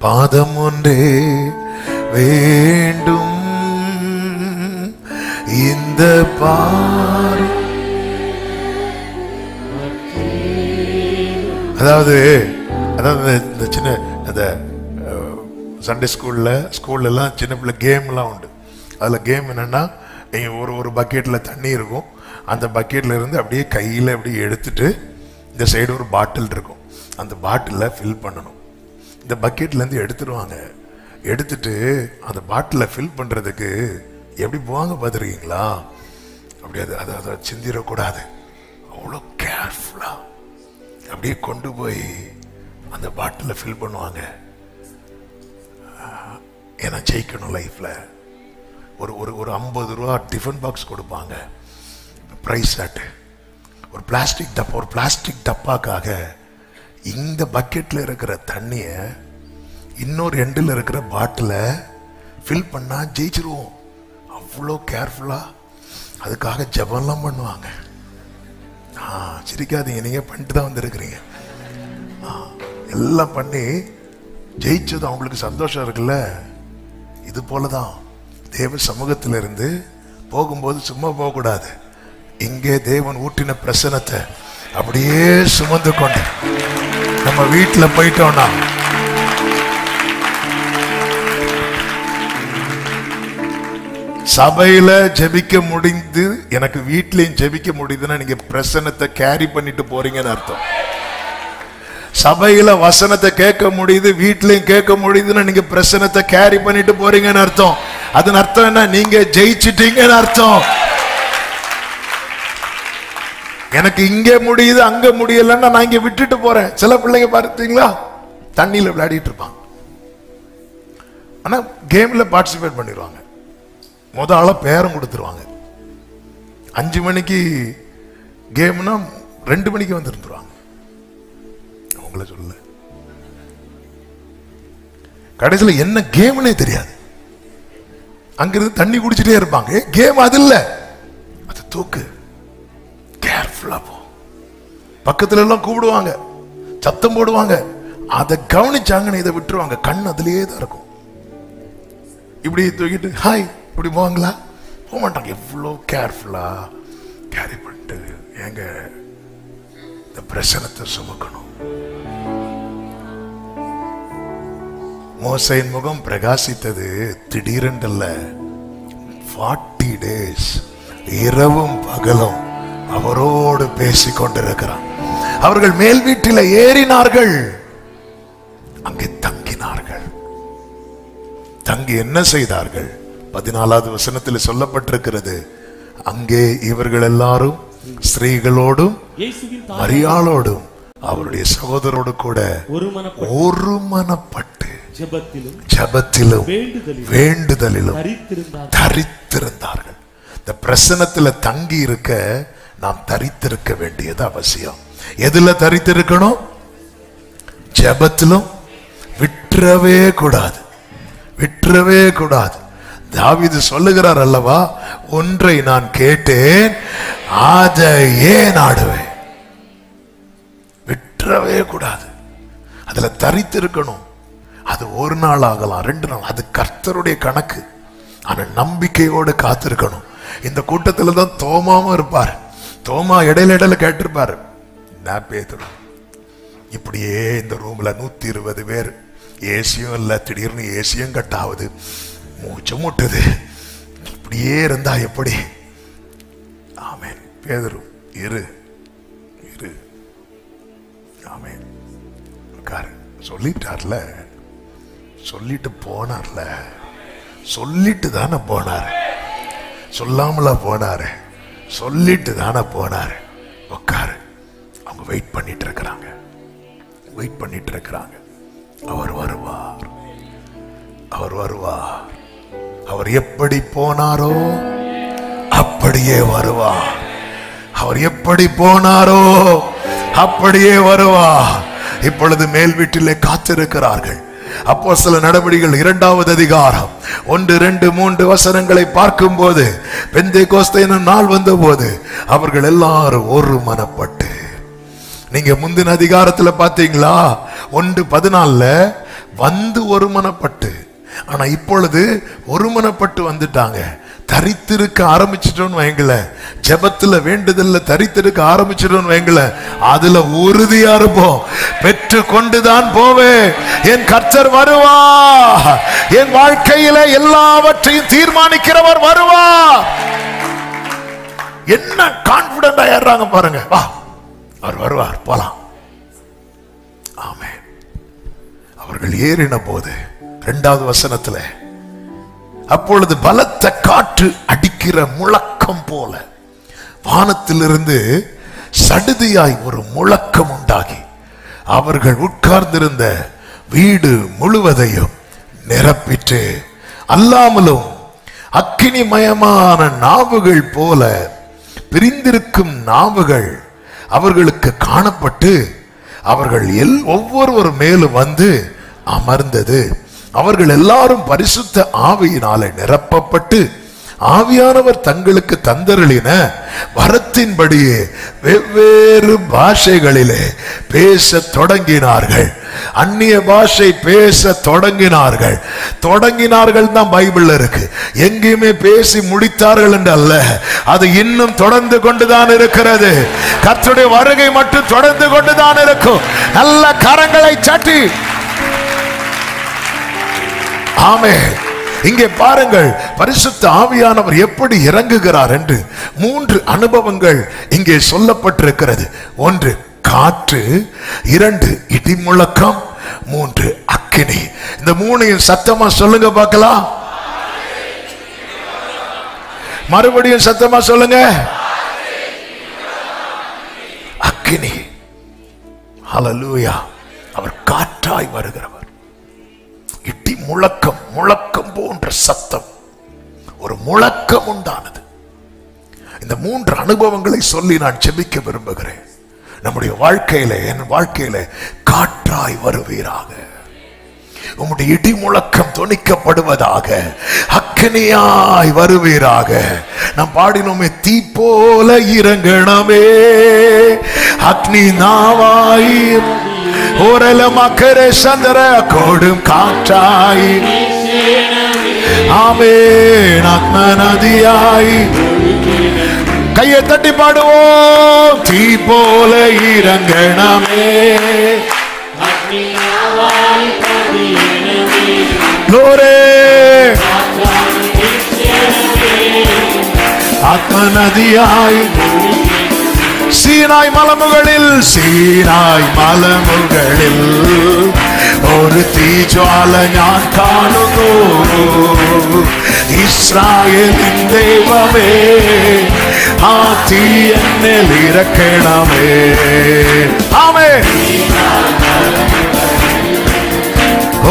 பாதம் ஒன்றே வேண்டும் இந்த பார். அதாவது இந்த சின்ன அந்த சண்டே ஸ்கூல்ல எல்லாம் சின்ன பிள்ளை கேம்லாம் உண்டு. அதில் கேம் என்னன்னா, ஒரு பக்கெட்டில் தண்ணி இருக்கும். அந்த பக்கெட்டில் இருந்து அப்படியே கையில் அப்படியே எடுத்துட்டு இந்த சைடு ஒரு பாட்டில் இருக்கும், அந்த பாட்டிலில் ஃபில் பண்ணணும். இந்த பக்கெட்லேருந்து எடுத்துடுவாங்க. எடுத்துட்டு அந்த பாட்டிலில் ஃபில் பண்ணுறதுக்கு எப்படி போவாங்க பார்த்துருக்கீங்களா? அப்படி அதை சிந்திடக்கூடாது, அவ்வளோ கேர்ஃபுல்லாக அப்படியே கொண்டு போய் அந்த பாட்டிலில் ஃபில் பண்ணுவாங்க. ஏன்னா ஜெயிக்கணும் லைஃப்பில். ஒரு 50 ரூபா டிஃபன் பாக்ஸ் கொடுப்பாங்க, ப்ரைஸ் ஆட்டு. ஒரு பிளாஸ்டிக் டப்பாக்காக இந்த பக்கெட்டில் இருக்கிற தண்ணியை இன்னொரு எண்டில் இருக்கிற பாட்டிலை ஃபில் பண்ணால் ஜெயிச்சிருவோம். அவ்வளோ கேர்ஃபுல்லாக அதுக்காக ஜெபம்லாம் பண்ணுவாங்க. சிரிக்காதீங்க, நீங்கள் பண்ணிட்டு தான் வந்துருக்கிறீங்க. எல்லாம் பண்ணி ஜெயிச்சது அவங்களுக்கு சந்தோஷம் இருக்குல்ல. இது போலதான் தேவ சமூகத்தில் இருந்து போகும்போது சும்மா போகக்கூடாது. இங்கே தேவன் ஊட்டின பிரசனத்தை அப்படியே சுமந்து கொண்டு நம்ம வீட்டில் போயிட்டோம்னா, சபையில ஜெபிக்க முடிந்து எனக்கு வீட்லயும் ஜெபிக்க முடியுதுன்னா நீங்க பிரசனத்தை கேரி பண்ணிட்டு போறீங்கன்னு அர்த்தம். சபையில வசனத்தை கேட்க முடியுது, வீட்லயும் கேட்க முடியுதுன்னா நீங்க பிரசனத்தை கேரி பண்ணிட்டு போறீங்கன்னு அர்த்தம். அதன் அர்த்தம் என்ன? நீங்க ஜெயிச்சிட்டீங்கன்னு அர்த்தம். எனக்கு இங்க முடியுது அங்க முடியலன்னா நான் இங்க விட்டுட்டு போறேன். சில பிள்ளைங்க பார்த்தீங்களா, தண்ணியில விளையாடிட்டு இருப்பாங்க, ஆனா கேம்ல பார்ட்டிசிபேட் பண்ணிடுவாங்க. முதல்ல பேரம் கொடுத்துருவாங்க. 5 மணிக்கு கேம்னா 2 மணிக்கு வந்துருந்துருவாங்க. உங்களை சொல்ல கடைசியில் என்ன கேம்னே தெரியாது. அங்கிருந்து தண்ணி குடிச்சிட்டே இருப்பாங்க. கேம் அது இல்ல, அது தூக்கு. கேர்ஃபுல்லா போ. பக்கத்துல எல்லாம் கூப்பிடுவாங்க, சத்தம் போடுவாங்க. அதை கவனிச்சாங்கன்னு இதை விட்டுருவாங்க. கண் அதுலயே தான் இருக்கும். இப்படி தூக்கிட்டு ஹாய் இப்படி போவாங்களா? போக மாட்டாங்க. எவ்வளோ கேர்ஃபுல்லா கேரி பண்ணிட்டு எங்க இந்த பிரசனத்தை சுமக்கணும். மோசேயின் முகம் பிரகாசித்தது திடீரென்றல்ல. 40 days இரவும் பகலும் அவரோடு பேசிக் கொண்டிருக்கிறார். அவர்கள் மேல் வீட்டில் ஏறினார்கள், அங்கே தங்கினார்கள். தங்கி என்ன செய்தார்கள்? 14வது வசனத்தில் சொல்லப்பட்டிருக்கிறது, அங்கே இவர்கள் எல்லாரும் ஸ்திரீகளோடும் மரியாளோடும் அவருடைய சகோதரோடு கூட ஒருமனப்பட்டு ஜெபத்திலும் வேண்டுதலிலும் தரித்திருந்தார்கள். இந்த பிரசன்னத்துல தங்கி இருக்க நாம் தரித்திருக்க வேண்டியது அவசியம். எதுல தரித்திருக்கணும்? ஜெபத்திலும். விட்டுறவே கூடாது, விட்டுறவே கூடாது. தாவீது சொல்லுகிறார் அல்லவா, ஒன்றை நான் கேட்டேன் அதையே நாடுவேன். விட்டுறவே கூடாது, அதுல தரித்திருக்கணும். அது ஒரு நாள் ஆகலாம், 2 நாள், அது கர்த்தருடைய கணக்கு. ஆனா நம்பிக்கையோடு காத்திருக்கணும். இந்த கூட்டத்துல தான் தோமாவும் இருப்பார். தோமா இடையில கேட்டிருப்பாரு, நான் பேதுரு இப்படியே இந்த ரூம்ல 120 பேர், ஏசியும் இல்ல, திடீர்னு ஏசியும் கட்டாவது, மூச்சு முட்டுது, இப்படியே இருந்தா எப்படி? ஆமென். பேதுரு இரு இரு. ஆமென். சொல்லிட்டார்ல, சொல்லிட்டு போனார்ல, சொல்லிட்டு தானே போனாரு, சொல்லாமல போனாரு, சொல்லிட்டு தானே போனாரு. உட்காரு. அவங்க வெயிட் பண்ணிட்டு இருக்கிறாங்க, வெயிட் பண்ணிட்டு இருக்கிறாங்க. அவர் வருவார், அவர் வருவார். அவர் எப்படி போனாரோ அப்படியே வருவார். அவர் எப்படி போனாரோ அப்படியே வருவார். இப்பொழுது மேல் வீட்டிலே காத்திருக்கிறார்கள். அப்போஸ்தலர் நடபடிகள் 2வது அதிகாரம் 1, 2, 3 வசனங்களை பார்க்கும் போது, பெந்தேகோஸ்தே நாள் வந்த போது அவர்கள் எல்லாரும் ஒருமனப்பட்டு, நீங்க முந்தின அதிகாரத்துல பாத்தீங்களா, 1:14 வந்து ஒருமனப்பட்டு. ஆனா இப்பொழுது ஒருமனப்பட்டு வந்துட்டாங்க. தரித்திருக்க ஆரம்பிச்சிட்டோன்னு வைங்கள, ஜெபத்துல வேண்டுதல்ல தரித்திருக்க ஆரம்பிச்சிட்டோன்னு வைங்கள, அதுல உறுதியா இருப்போம். பெற்று கொண்டுதான் போவேன். என் கர்த்தர் வருவா, என் வாழ்க்கையில எல்லாவற்றையும் தீர்மானிக்கிறவர் வருவா. என்ன கான்பிடண்டா ஏறாங்க பாருங்க. வா, அவர் வருவார், போலாம். ஆமென். அவர்கள் ஏறின போது 2வது வசனத்துல, அப்பொழுது பலத்த காற்று அடிக்கிற முழக்கம் போல வானத்திலிருந்து சடுதியாய் ஒரு முழக்கம் உண்டாகி அவர்கள் உட்கார்ந்திருந்த வீடு முழுவதையும் நிரப்பிட்டு, அல்லாமலும் அக்கினிமயமான நாவுகள் போல பிரிந்திருக்கும் நாவுகள் அவர்களுக்கு காணப்பட்டு அவர்கள் ஒவ்வொருவர் மேலும் வந்து அமர்ந்தது. அவர்கள் எல்லாரும் பரிசுத்த ஆவியினாலே நிரப்பப்பட்டு ஆவியானவர் தங்களுக்கு தந்தருளின வரத்தின்படியே வெவ்வேறு பாஷைகளிலே பேச தொடங்கினார்கள். அந்நிய பாஷை பேச தொடங்கினார்கள். தொடங்கினார்கள் தான் பைபிள்ல இருக்கு. எங்கேயுமே பேசி முடித்தார்கள் என்று அல்ல, அது இன்னும் தொடர்ந்து கொண்டுதான் இருக்கிறது. கர்த்தருடைய வருகை மட்டும் தொடர்ந்து கொண்டுதான் இருக்கும். நல்ல கரங்களை தட்டி ஆமென். இங்கே பாருங்கள், பரிசுத்த ஆவியானவர் எப்படி இறங்குகிறார் என்று 3 அனுபவங்கள் இங்கே சொல்லப்பட்டிருக்கிறது. 1 காற்று, 2 இடி முழக்கம், 3 அக்கினி. இந்த 3ஐயும் சத்தமா சொல்லுங்க பார்க்கலாம். மறுபடியும் சத்தமா சொல்லுங்க. அக்கினி. ஹல்லேலூயா. அவர் காற்றாய் வருகிறவர். இடி முழக்கம், முழக்கம் போன்ற சத்தம், ஒரு முழக்கம் உண்டானது. இந்த 3 அனுபவங்களை சொல்லி நான் ஜெபிக்க விரும்புகிறேன். நம்முடைய வாழ்க்கையில, என் வாழ்க்கையில காற்றாய் வருவீராக. உம்முடைய இடி முழக்கம் தொனிக்கப்படுவதாக. அக்கினியாய் வருவீராக. நாம் பாடினோமே, தீ போல இறங்கணமே, அக்னி நாவாய் ஓரல மக்கரே சந்திர கோடும் காற்றாய். ஆமென். ஆத்ம நதியாய். கையை தட்டி பாடுவோம். தீ போல இறங்கணமே, ஆத்ம நதியாய். சீனாய் மலமுகளில், சீனாய் மலமுகளில் ஒரு தீஜ்வாല ഞാൻ കാണുന്നു. ഇസ്രായേലിൻ ദൈവമേ, ആ തീ എന്നിൽ ഇറക്കണമേ. ആമേൻ.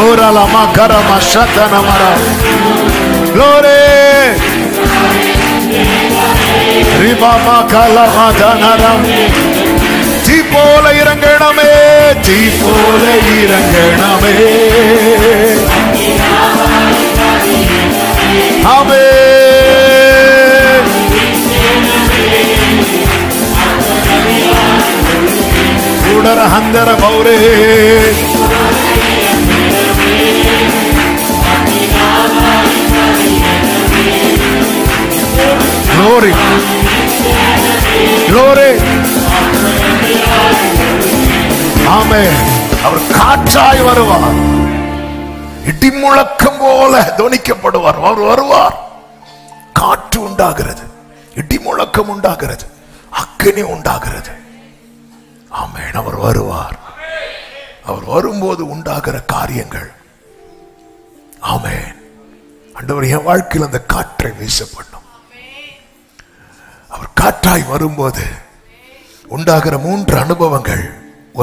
Ora la makara mashatana mara. Glory. Riba makala madana. தீ போல இறங்கணமே, தீ போல இறங்கணமே. ஆமென். உடர ஹந்தர பௌரே. Glory. Glory. ஆமென். அவர் காற்றாய் வருவார், இடி முழக்கம் போல தொனிக்கப்படுவார். அவர் வருவார். காற்று உண்டாகிறது, இடி முழக்கம் உண்டாகிறது, அக்கினி உண்டாகிறது. ஆமென். அவர் வருவார். அவர் வரும்போது உண்டாகிற காரியங்கள். ஆமென். ஆண்டவர் என் வாழ்க்கையில் அந்த காற்றை வீச பண்ணும். அவர் காற்றாய் வரும்போது உண்டாகிற 3 அனுபவங்கள்.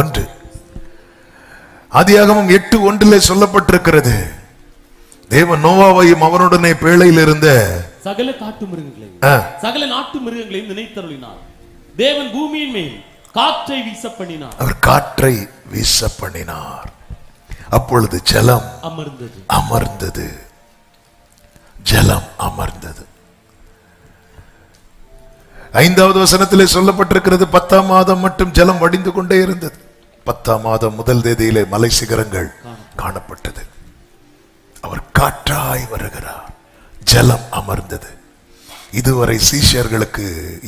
1, ஆதியாகமம் 8:1 சொல்லப்பட்டிருக்கிறது, தேவன் நோவாவையும் அவனுடனே பேழையில் இருந்த சகல காட்டு மிருகங்களையும் சகல நாட்டு மிருகங்களையும் நினைத்தருளினார். தேவன் பூமியின் மேல் காற்றை வீச பண்ணினார். அவர் காற்றை வீச பண்ணினார். அப்பொழுது ஜலம் அமர்ந்தது. ஜலம் அமர்ந்தது. 5வது வசனத்திலே சொல்லப்பட்டிருக்கிறது, 10ஆம் மாதம் மட்டும் ஜலம் வடிந்து கொண்டே இருந்தது. 10ஆம் மாதம் முதல் தேதியிலே மலை சிகரங்கள் காணப்பட்டது. அவர் காற்றாய் வருகிறார். ஜலம் அமர்ந்தது. இதுவரை சீஷர்களுக்கு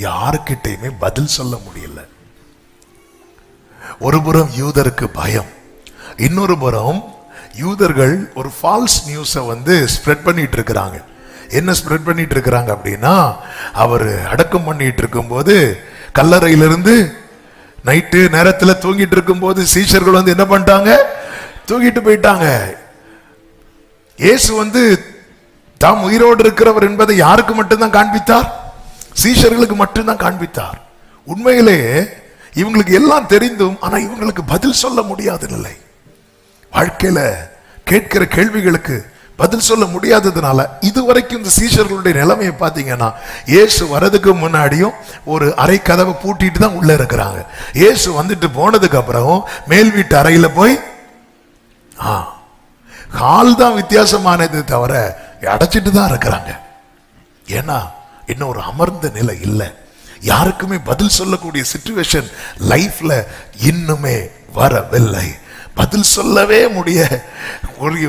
யாருக்கிட்டையுமே பதில் சொல்ல முடியல. ஒரு புறம் யூதருக்கு பயம், இன்னொரு புறம் யூதர்கள் ஒரு ஃபால்ஸ் நியூஸை ஸ்ப்ரெட் பண்ணிட்டு இருக்கிறாங்க. என்ன ஸ்ப்ரெட் பண்ணிட்டு இருக்கிறாங்க அப்படின்னா, அவர் அடக்கம் பண்ணிட்டு இருக்கும் போது கல்லறையிலிருந்து நைட்டு நேரத்தில் தூங்கிட்டு இருக்கும் போது சீஷர்கள் என்ன பண்ணிட்டாங்க, தூங்கிட்டு போயிட்டாங்க. இயேசு தாம் உயிரோடு இருக்கிறவர் என்பதை யாருக்கு மட்டும்தான் காண்பித்தார்? சீஷர்களுக்கு மட்டும்தான் காண்பித்தார். உண்மையிலே இவங்களுக்கு எல்லாம் தெரிந்தும் ஆனா இவங்களுக்கு பதில் சொல்ல முடியாத நிலை. வாழ்க்கையில கேட்கிற கேள்விகளுக்கு பதில் சொல்ல முடியாததுனால இதுவரைக்கும் இந்த சீஷர்களுடைய நிலைமையை பார்த்தீங்கன்னா, இயேசு வரதுக்கு முன்னாடியும் ஒரு அறை கதவை பூட்டிட்டு தான் உள்ள இருக்கிறாங்க. இயேசு வந்துட்டு போனதுக்கு அப்புறம் மேல் வீட்டு அறையில போய் ஹால் தான் வித்தியாசமானது தவிர அடைச்சிட்டு தான் இருக்கிறாங்க. ஏன்னா இன்னும் ஒரு அமர்ந்த நிலை இல்லை. யாருக்குமே பதில் சொல்லக்கூடிய சிச்சுவேஷன் லைஃப்ல இன்னுமே வரவில்லை. பதில் சொல்லவே முடிய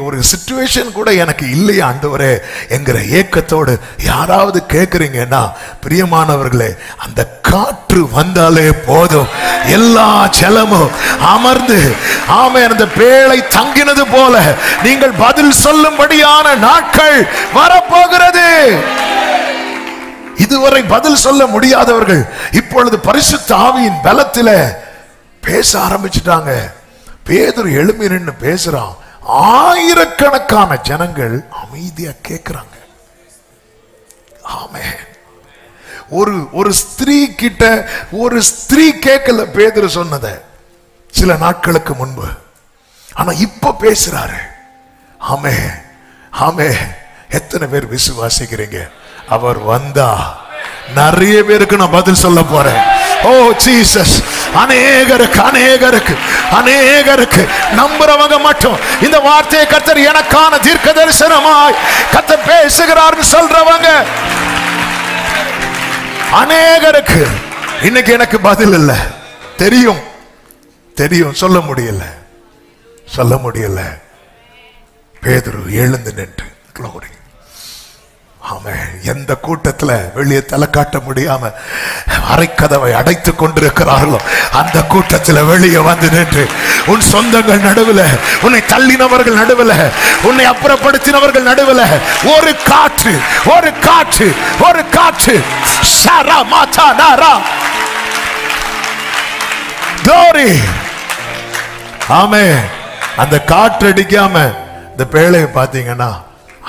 ஒரு சிச்சுவேஷன் கூட எனக்கு இல்லையா ஆண்டவரே என்கிற ஏக்கத்தோடு யாராவது கேட்குறீங்கன்னா, பிரியமானவர்களே, அந்த காற்று வந்தாலே போதும், எல்லா ஜலமும் அமர்ந்து ஆமென் அந்த பேழை தங்கினது போல நீங்கள் பதில் சொல்லும்படியான நாட்கள் வரப்போகிறது. இதுவரை பதில் சொல்ல முடியாதவர்கள் இப்பொழுது பரிசுத்த ஆவியின் பலத்தில பேச ஆரம்பிச்சுட்டாங்க. பேதுரு எழும்பி நின்று பேசுறான். ஆயிரக்கணக்கான ஜனங்கள் அமைதியா கேட்கிறாங்க. ஆமென். ஒரு ஸ்திரீ கிட்ட ஒரு ஸ்திரீ கேட்கல பேதுரு சொன்னதை சில நாட்களுக்கு முன்பு. ஆனா இப்ப பேசுறாரு. ஆமென் ஆமென். எத்தனை பேர் விசுவாசிக்கிறீங்க? அவர் வந்தா நிறைய பேருக்கு நான் பதில் சொல்ல போறேன். ஓ ஜீசஸ். அநேகருக்கு நம்புறவங்க மட்டும் இந்த வார்த்தையை கர்த்தர் எனக்கான தீர்க்க தரிசனமாய் கர்த்தர் பேசுகிறார் சொல்றவங்க அநேகருக்கு இன்னைக்கு எனக்கு பதில் இல்ல. தெரியும் சொல்ல முடியல. பேதுரு எழுந்து நின்று glory. ஆமென். எந்த கூட்டத்துல வெளியே தலை காட்ட முடியாம அரைக்கதவை அடைத்துக் கொண்டிருக்கிறார்களோ அந்த கூட்டத்தில் வெளியே வந்து நின்று உன் சொந்தங்கள் நடுவில், உன்னை தள்ளினவர்கள் நடுவில், உன்னை அப்புறப்படுத்தினவர்கள் நடுவில் ஒரு காற்று ஷரா மாதா நாரா glory. ஆமென். அந்த காற்று அடிக்காம இந்த பேழையை பார்த்தீங்கன்னா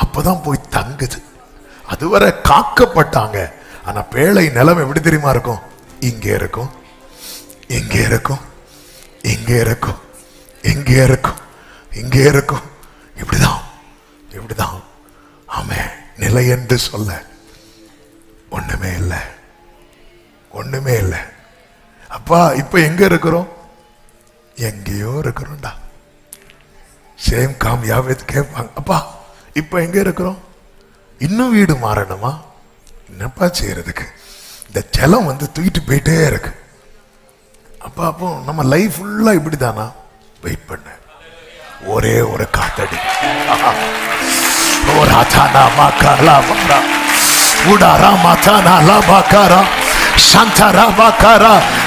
அப்பதான் போய் தங்குது. அதுவரை காக்கப்பட்டாங்க. ஆனா பேழை நிலம் எப்படி தெரியுமா இருக்கும்? இங்கே இருக்கும் இங்கே இருக்கும், இங்கே இருக்கும், இங்கே இருக்கும். இப்படிதான், இப்படிதான். ஆமென். நிலை என்று சொல்ல ஒண்ணுமே இல்லை, ஒண்ணுமே இல்லை. அப்பா இப்ப எங்க இருக்கிறோம்? எங்கேயோ இருக்கிறோம்டா. சேம் காமியாவே கேட்பாங்க, அப்பா இப்ப எங்க இருக்கிறோம்? இன்னும் வீடு மாறணுமா? என்னப்பா செய்யறதுக்கு? இந்த ஜலம் வந்து தூக்கிட்டு போயிட்டே இருக்கு. அப்பா அப்போ நம்ம லைஃப் ஃபுல்லா இப்படிதானா? வெயிட் பண்ண, ஒரே ஒரு காத்தடி.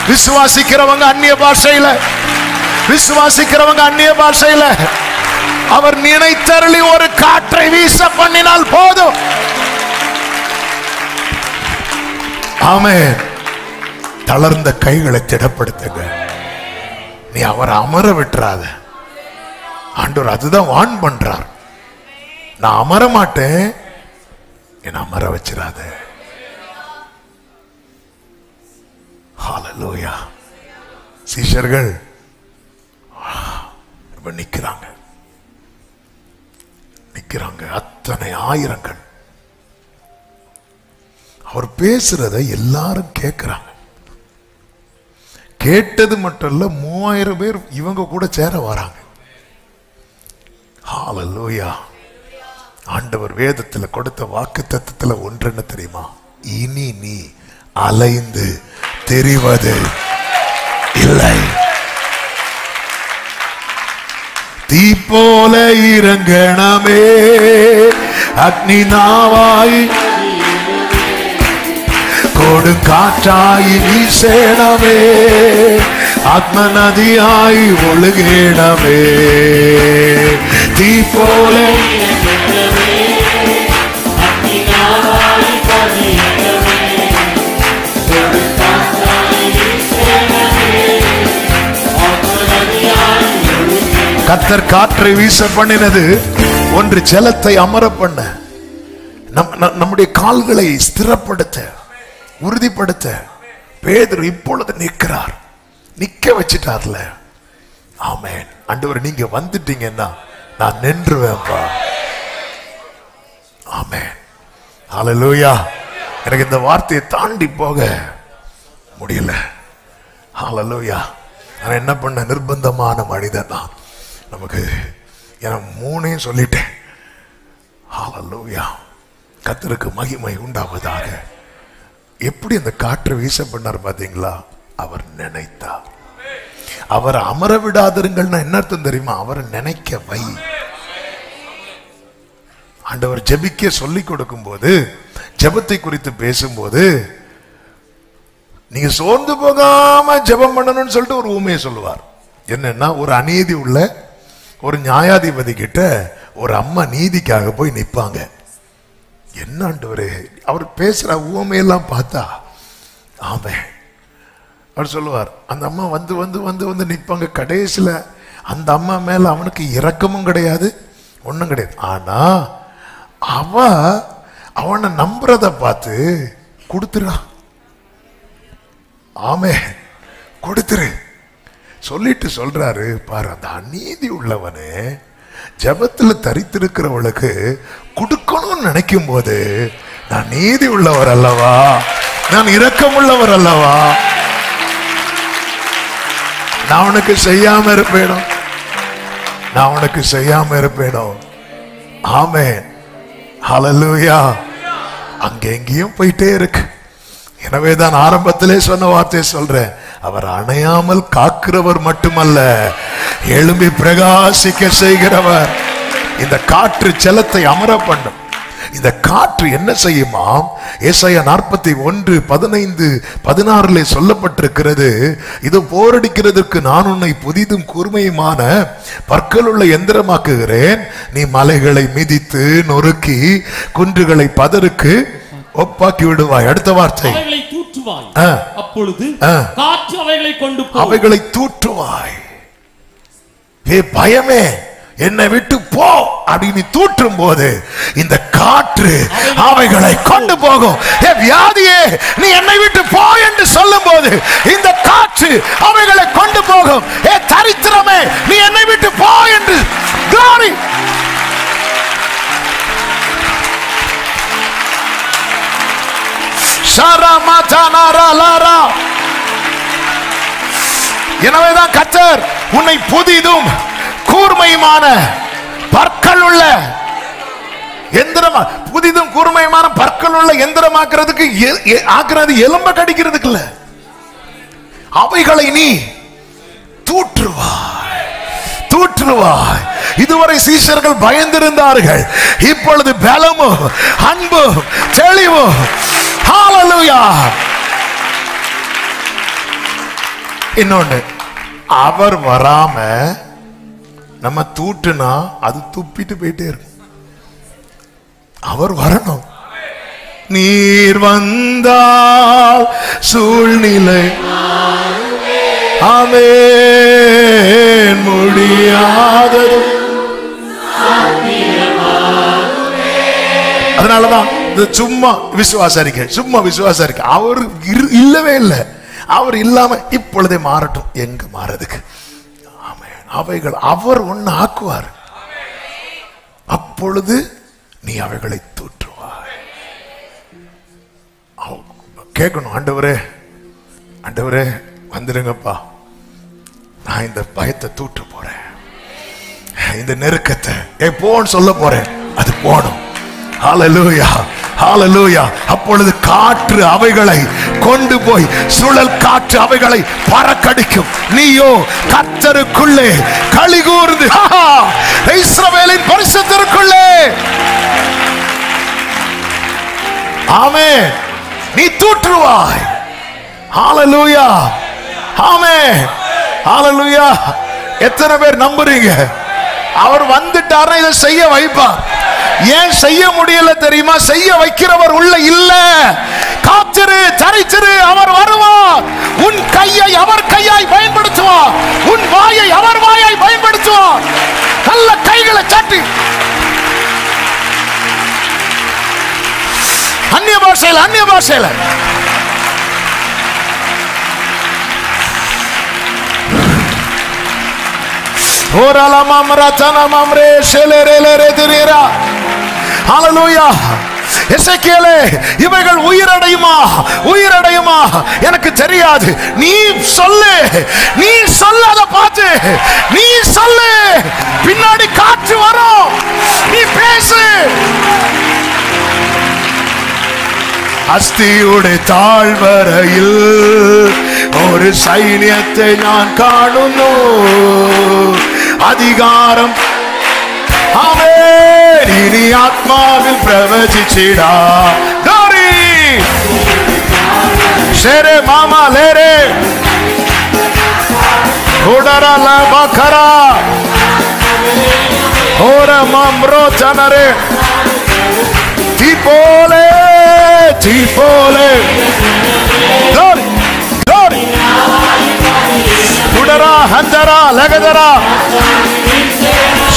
விசுவாசிக்கிறவங்க அந்நிய பாஷையில, விசுவாசிக்கிறவங்க அந்நிய பாஷையில அவர் நினைத்தருளி ஒரு காற்றை வீச பண்ணினால் போதும். ஆமென். தளர்ந்த கைகளை திடப்படுத்துங்க. நீ அவரை அமர விட்டுறாத. ஆண்டவர் அதுதான் வான் பண்றார். நான் அமர மாட்டேன், என்ன அமர வச்சிடாத. ஹல்லேலூயா. சீஷர்கள் நிக்கிறாங்க, நிக்கிறாங்க, அத்தனை ஆயிரங்கள். அவர் பேசுறத எல்லாரும் கேட்கிறாங்க. கேட்டது மட்டும் இல்ல, 3000 பேர் இவங்க கூட சேர வராங்க. ஹல்லேலூயா. ஆண்டவர் வேதத்துல கொடுத்த வாக்குத்தத்தத்துல ஒன்று என்ன தெரியுமா? இனி நீ அலைந்து தெரிவது இல்லை. தீ போல இறங்கணமே, அக்னி நாவாய் கொடு காற்றாய் வீசேனமே, ஆத்ம நதியாய் ஒழுகேனமே. தீ போல கர்த்தர் காற்றை வீச பண்ணினது ஒன்று ஜலத்தை அமர பண்ண, நம்முடைய கால்களை ஸ்திரப்படுத்த, உறுதிப்படுத்த. பேதுரு இப்பொழுது நிற்கிறார், நிக்க வச்சிட்டார்ல. ஆமென். ஆண்டவர் நீங்க வந்துட்டீங்கன்னா நான் நின்றுவேன்பா. ஆமென். ஹல்லேலூயா. எனக்கு இந்த வார்த்தையை தாண்டி போக முடியல. ஹல்லேலூயா. நான் என்ன பண்ண, நிர்பந்தமான மனிதன் நான். நமக்கு நான் 3 சொல்லிட்டேன். ஹல்லேலூயா. கர்த்தருக்கு மகிமை உண்டாவதாக. எப்படி அந்த காற்று வீச பண்ணார் பாத்தீங்களா? அவர் நினைத்தார். அவர் அமர விடாதிருங்கள்னா என்ன அர்த்தம் தெரியுமா? அவரை நினைக்க வை. ஆண்டவர் ஜெபிக்க சொல்லிக் கொடுக்கும் போது, ஜெபத்தை குறித்து பேசும்போது, நீங்க சோர்ந்து போகாம ஜெபம் பண்ணணும்னு சொல்லிட்டு ஒரு ஊமையை சொல்லுவார். என்னன்னா, ஒரு அநீதி உள்ள ஒரு நியாயாதிபதி கிட்ட ஒரு அம்மா நீதிக்காக போய் நிற்பாங்க. என்ன ஆண்டவரே, அவர் பேசுற ஊமையெல்லாம் பார்த்தா, ஆமே அவர் சொல்லுவார். அந்த அம்மா வந்து வந்து வந்து வந்து நிற்பாங்க. கடைசியில அந்த அம்மா மேல அவனுக்கு இரக்கமும் கிடையாது, ஒண்ணும் கிடையாது. ஆனா அவனை நம்புறத பார்த்து கொடுத்துறான். ஆமே, கொடுத்துரு சொல்லிட்டு சொல்றாரு பாரு, அந்த அநீதி உள்ளவனு ஜபத்துல தரித்திருக்கிறவளுக்கு கொடுக்கணும்னு நினைக்கும் போது, நான் நீதி உள்ளவர் அல்லவா, நான் இரக்கம் உள்ளவர் அல்லவா, நான் உனக்கு செய்யாம இருப்பேனோ, நான் உனக்கு செய்யாம இருப்பேனோ. ஆமென். ஹல்லேலூயா. அங்க எங்கேயும் போயிட்டே இருக்கு. எனவேதான் ஆரம்பத்திலே சொன்ன வார்த்தையை சொல்றேன். அவர் அணையாமல் காக்கிறவர் மட்டுமல்ல, எழும்பி பிரகாசிக்க செய்கிறவர். இந்த காற்று ஜலத்தை அமர பண்ணும். இந்த காற்று என்ன செய்யுமாம்? ஏசாயா 41:15-16 சொல்லப்பட்டிருக்கிறது. இது போரடிக்கிறதுக்கு நான் உன்னை புதிதும் கூர்மையுமான பற்களுள்ள எந்திரமாக்குகிறேன். நீ மலைகளை மிதித்து நொறுக்கி குன்றுகளை பதருக்கு ஒப்பாக்கி விடுவாய். அடுத்த வார்த்தை, அப்பொழுது காற்று அவைகளை கொண்டு அவைகளை தூற்றுவாய். ஏ பயமே, என்னை விட்டு போ. அப்படின்னு தூற்றும் போது இந்த காற்று அவைகளை கொண்டு போகும். வியாதியே நீ என்னை விட்டு போ என்று சொல்லும் போது இந்த காற்று அவைகளை கொண்டு போகும். தரித்திரமே நீ என்னை விட்டு போ என்று. glory. எனவேதான் கர்த்தர் உன்னை புதிதும் கூர்மையுமான பற்கள் உள்ள எந்திரமா, புதிதும் கூர்மையுமான பற்கள் உள்ள எந்திரமாக்குறதுக்கு ஆக்குறது எலும்ப கடிக்கிறதுக்கு இல்ல, அவைகளை நீ தூற்றுவாய் தூற்றுவாய். இதுவரை சீஷர்கள் பயந்திருந்தார்கள், இப்பொழுது பலமும் அன்பும் தெளிவும். ஹalleluya. இன்னொன்னு, அவர் வராம நம்ம தூட்டுனா அது துப்பிட்டு போயிட்டே இருக்கும். அவர் வரணும். நீர் வந்தால் சூழ்நிலை ஆமென் முடியாதது. அதனாலதான் சும்மா விசுவாசம் அறிக்கை அவர் இல்லவே இல்லை. அவர் இல்லாம இப்பொழுதே மாறட்டும். எங்க மாறதுக்கு? அவைகள் அவர் ஒன்னு ஆக்குவார். அப்பொழுது நீ அவைகளை தூற்றுவாய். கேட்கணும், ஆண்டவரே ஆண்டவரே வந்துருங்கப்பா, நான் இந்த பயத்தை தூற்ற போறேன், இந்த நெருக்கத்தை எப்போன்னு சொல்ல போறேன், அது போடும். ஹalleluya ஹalleluya. அப்பொழுது காற்று அவைகளை கொண்டு போய், சுழல் காற்று அவைகளை பறக்கடிக்கும். நீயோ கர்த்தருக்குள்ளே களி கூர்ந்து, இஸ்ரவேலின் பரிசுத்தருக்குள்ளே. ஆமென். நீ தூற்றுவாய். ஹalleluya ஆமென் ஹalleluya. எத்தனை பேர் நம்புறீங்க? அவர் வந்துட்டார், இதை செய்ய வைப்பார். ஏன் செய்ய முடியல தெரியுமா? செய்ய வைக்கிறவர் உள்ள இல்ல. காத்திரு, தரித்திரு, அவர் வருவார். உன் கையை அவர் கையாய் பயன்படுத்துவார், உன் வாயை அவர் வாயை பயன்படுத்துவார். நல்ல கைகளை தட்டி அந்நிய பாஷையில எசேக்கியேலே, இவைகள் உயிரடையுமா எனக்கு தெரியாது. நீ சொல்லு அதை பார்த்து நீ சொல்லு. பின்னாடி காற்று வரும், நீ பேசு. அஸ்தியுடைய தாழ்வரையில் ஒரு சைன்யத்தை நான் காணுனோம். அதிகாரம் ஆமென். இனி ஆத்மாவில் பிரவசிச்சிடா. டோரி ஷேரே மாமா லேரே கோடரா லபகரா ஓர மம்ரோ ஜனரே தீபோலே டோரி டோரி குடரா ஹந்தரா லகதரா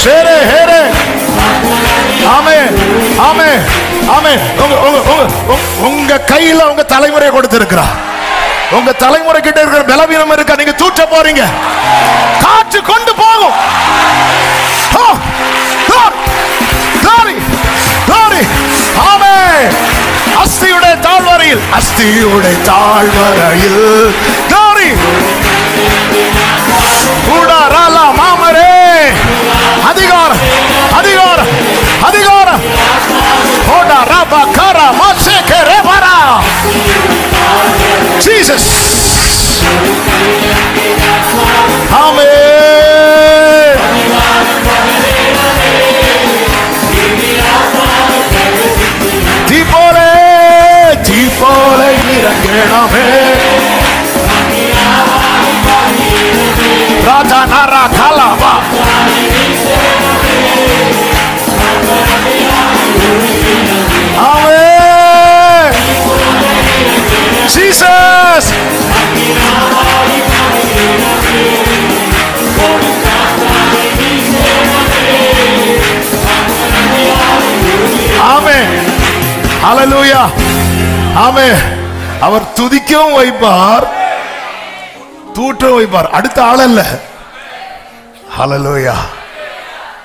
ஷேரே ஹேரே. ஆமென் ஆமென் ஆமென். உங்க கையில உங்க தலைமுறை கொடுத்திருக்கிறார். உங்க தலைமுறை கிட்ட இருக்கிற பலவீனம் இருக்கா, நீங்க தூற்ற போறீங்க. காற்று கொண்டு போகும். ஆமென். அஸ்தியுடைய தாழ்வரையில் glory கூடாராலா மாமரே. அதிகாரம் அதிகாரம் அதிகாரம் ஓடா ரபா கரா மசேகே ரேபரா. ஜீசஸ் ஆமென். தீபோலே இறங்கணமே. ராஜா நாரா காலாவா ஆமென். ஜீசஸ் ஹல்லேலூயா. ஆமென். அவர் துதிக்கவும் வைப்பார், தூற்றவும் வைப்பார். அடுத்த ஆள் அல்ல. ஹல்லேலூயா.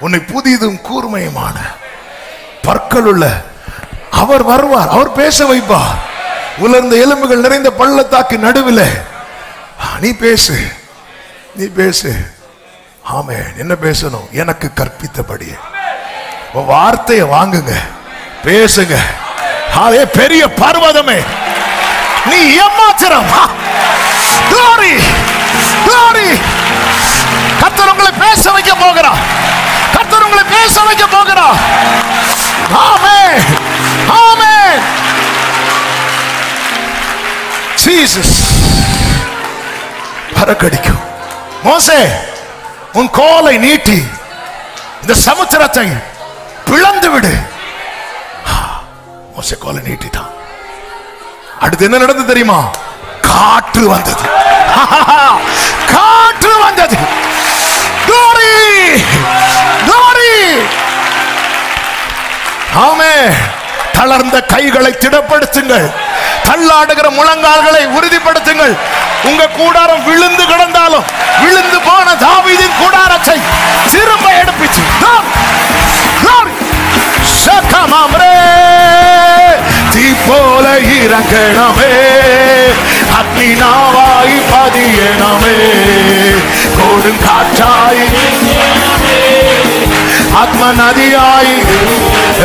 உன்னை புதிதும் கூர்மையுமான பற்கள் உள்ள அவர் வருவார். அவர் பேச வைப்பார். உலர்ந்த எலும்புகள் நிறைந்த பள்ளத்தாக்கு நடுவில் நீ பேசு, நீ பேசு. ஆமென். என்ன பேசணும்? எனக்கு கற்பித்தபடி வார்த்தையை வாங்குங்க, பேசுங்க. அதே பெரிய பர்வதமே நீ ஏமாத்திரம். glory glory. கர்த்தர் உங்களை பேச வைக்க போகிறார். கர்த்தர் உங்களை பேச வைக்க போகிறார். ஆமென் ஆமென். ஜீசஸ். பறக்கடிக்கும். மோசே உன் கோலை நீட்டி இந்த சமுத்திரத்தை பிளந்து விடு. மோசே கோலை நீட்டிட்டான். அடுத்து என்ன நடந்தது தெரியுமா? காற்று வந்தது. காற்று வந்தது. glory glory. ஆமென். தளர்ந்த கைகளை திடப்படுத்துங்கள், தள்ளாடுகிற முழங்கால்களை உறுதிப்படுத்துங்கள். உங்க கூடாரம் விழுந்து கிடந்தாலும் விழுந்து போன தாவீதின் கூடாரத்தை திரும்ப எடுப்பிச்சு தீ போல இறங்கணமே, அக்னி நாவாய் பதியணமே, கொடுங்காற்றாய் ஆத்ம நதியாய்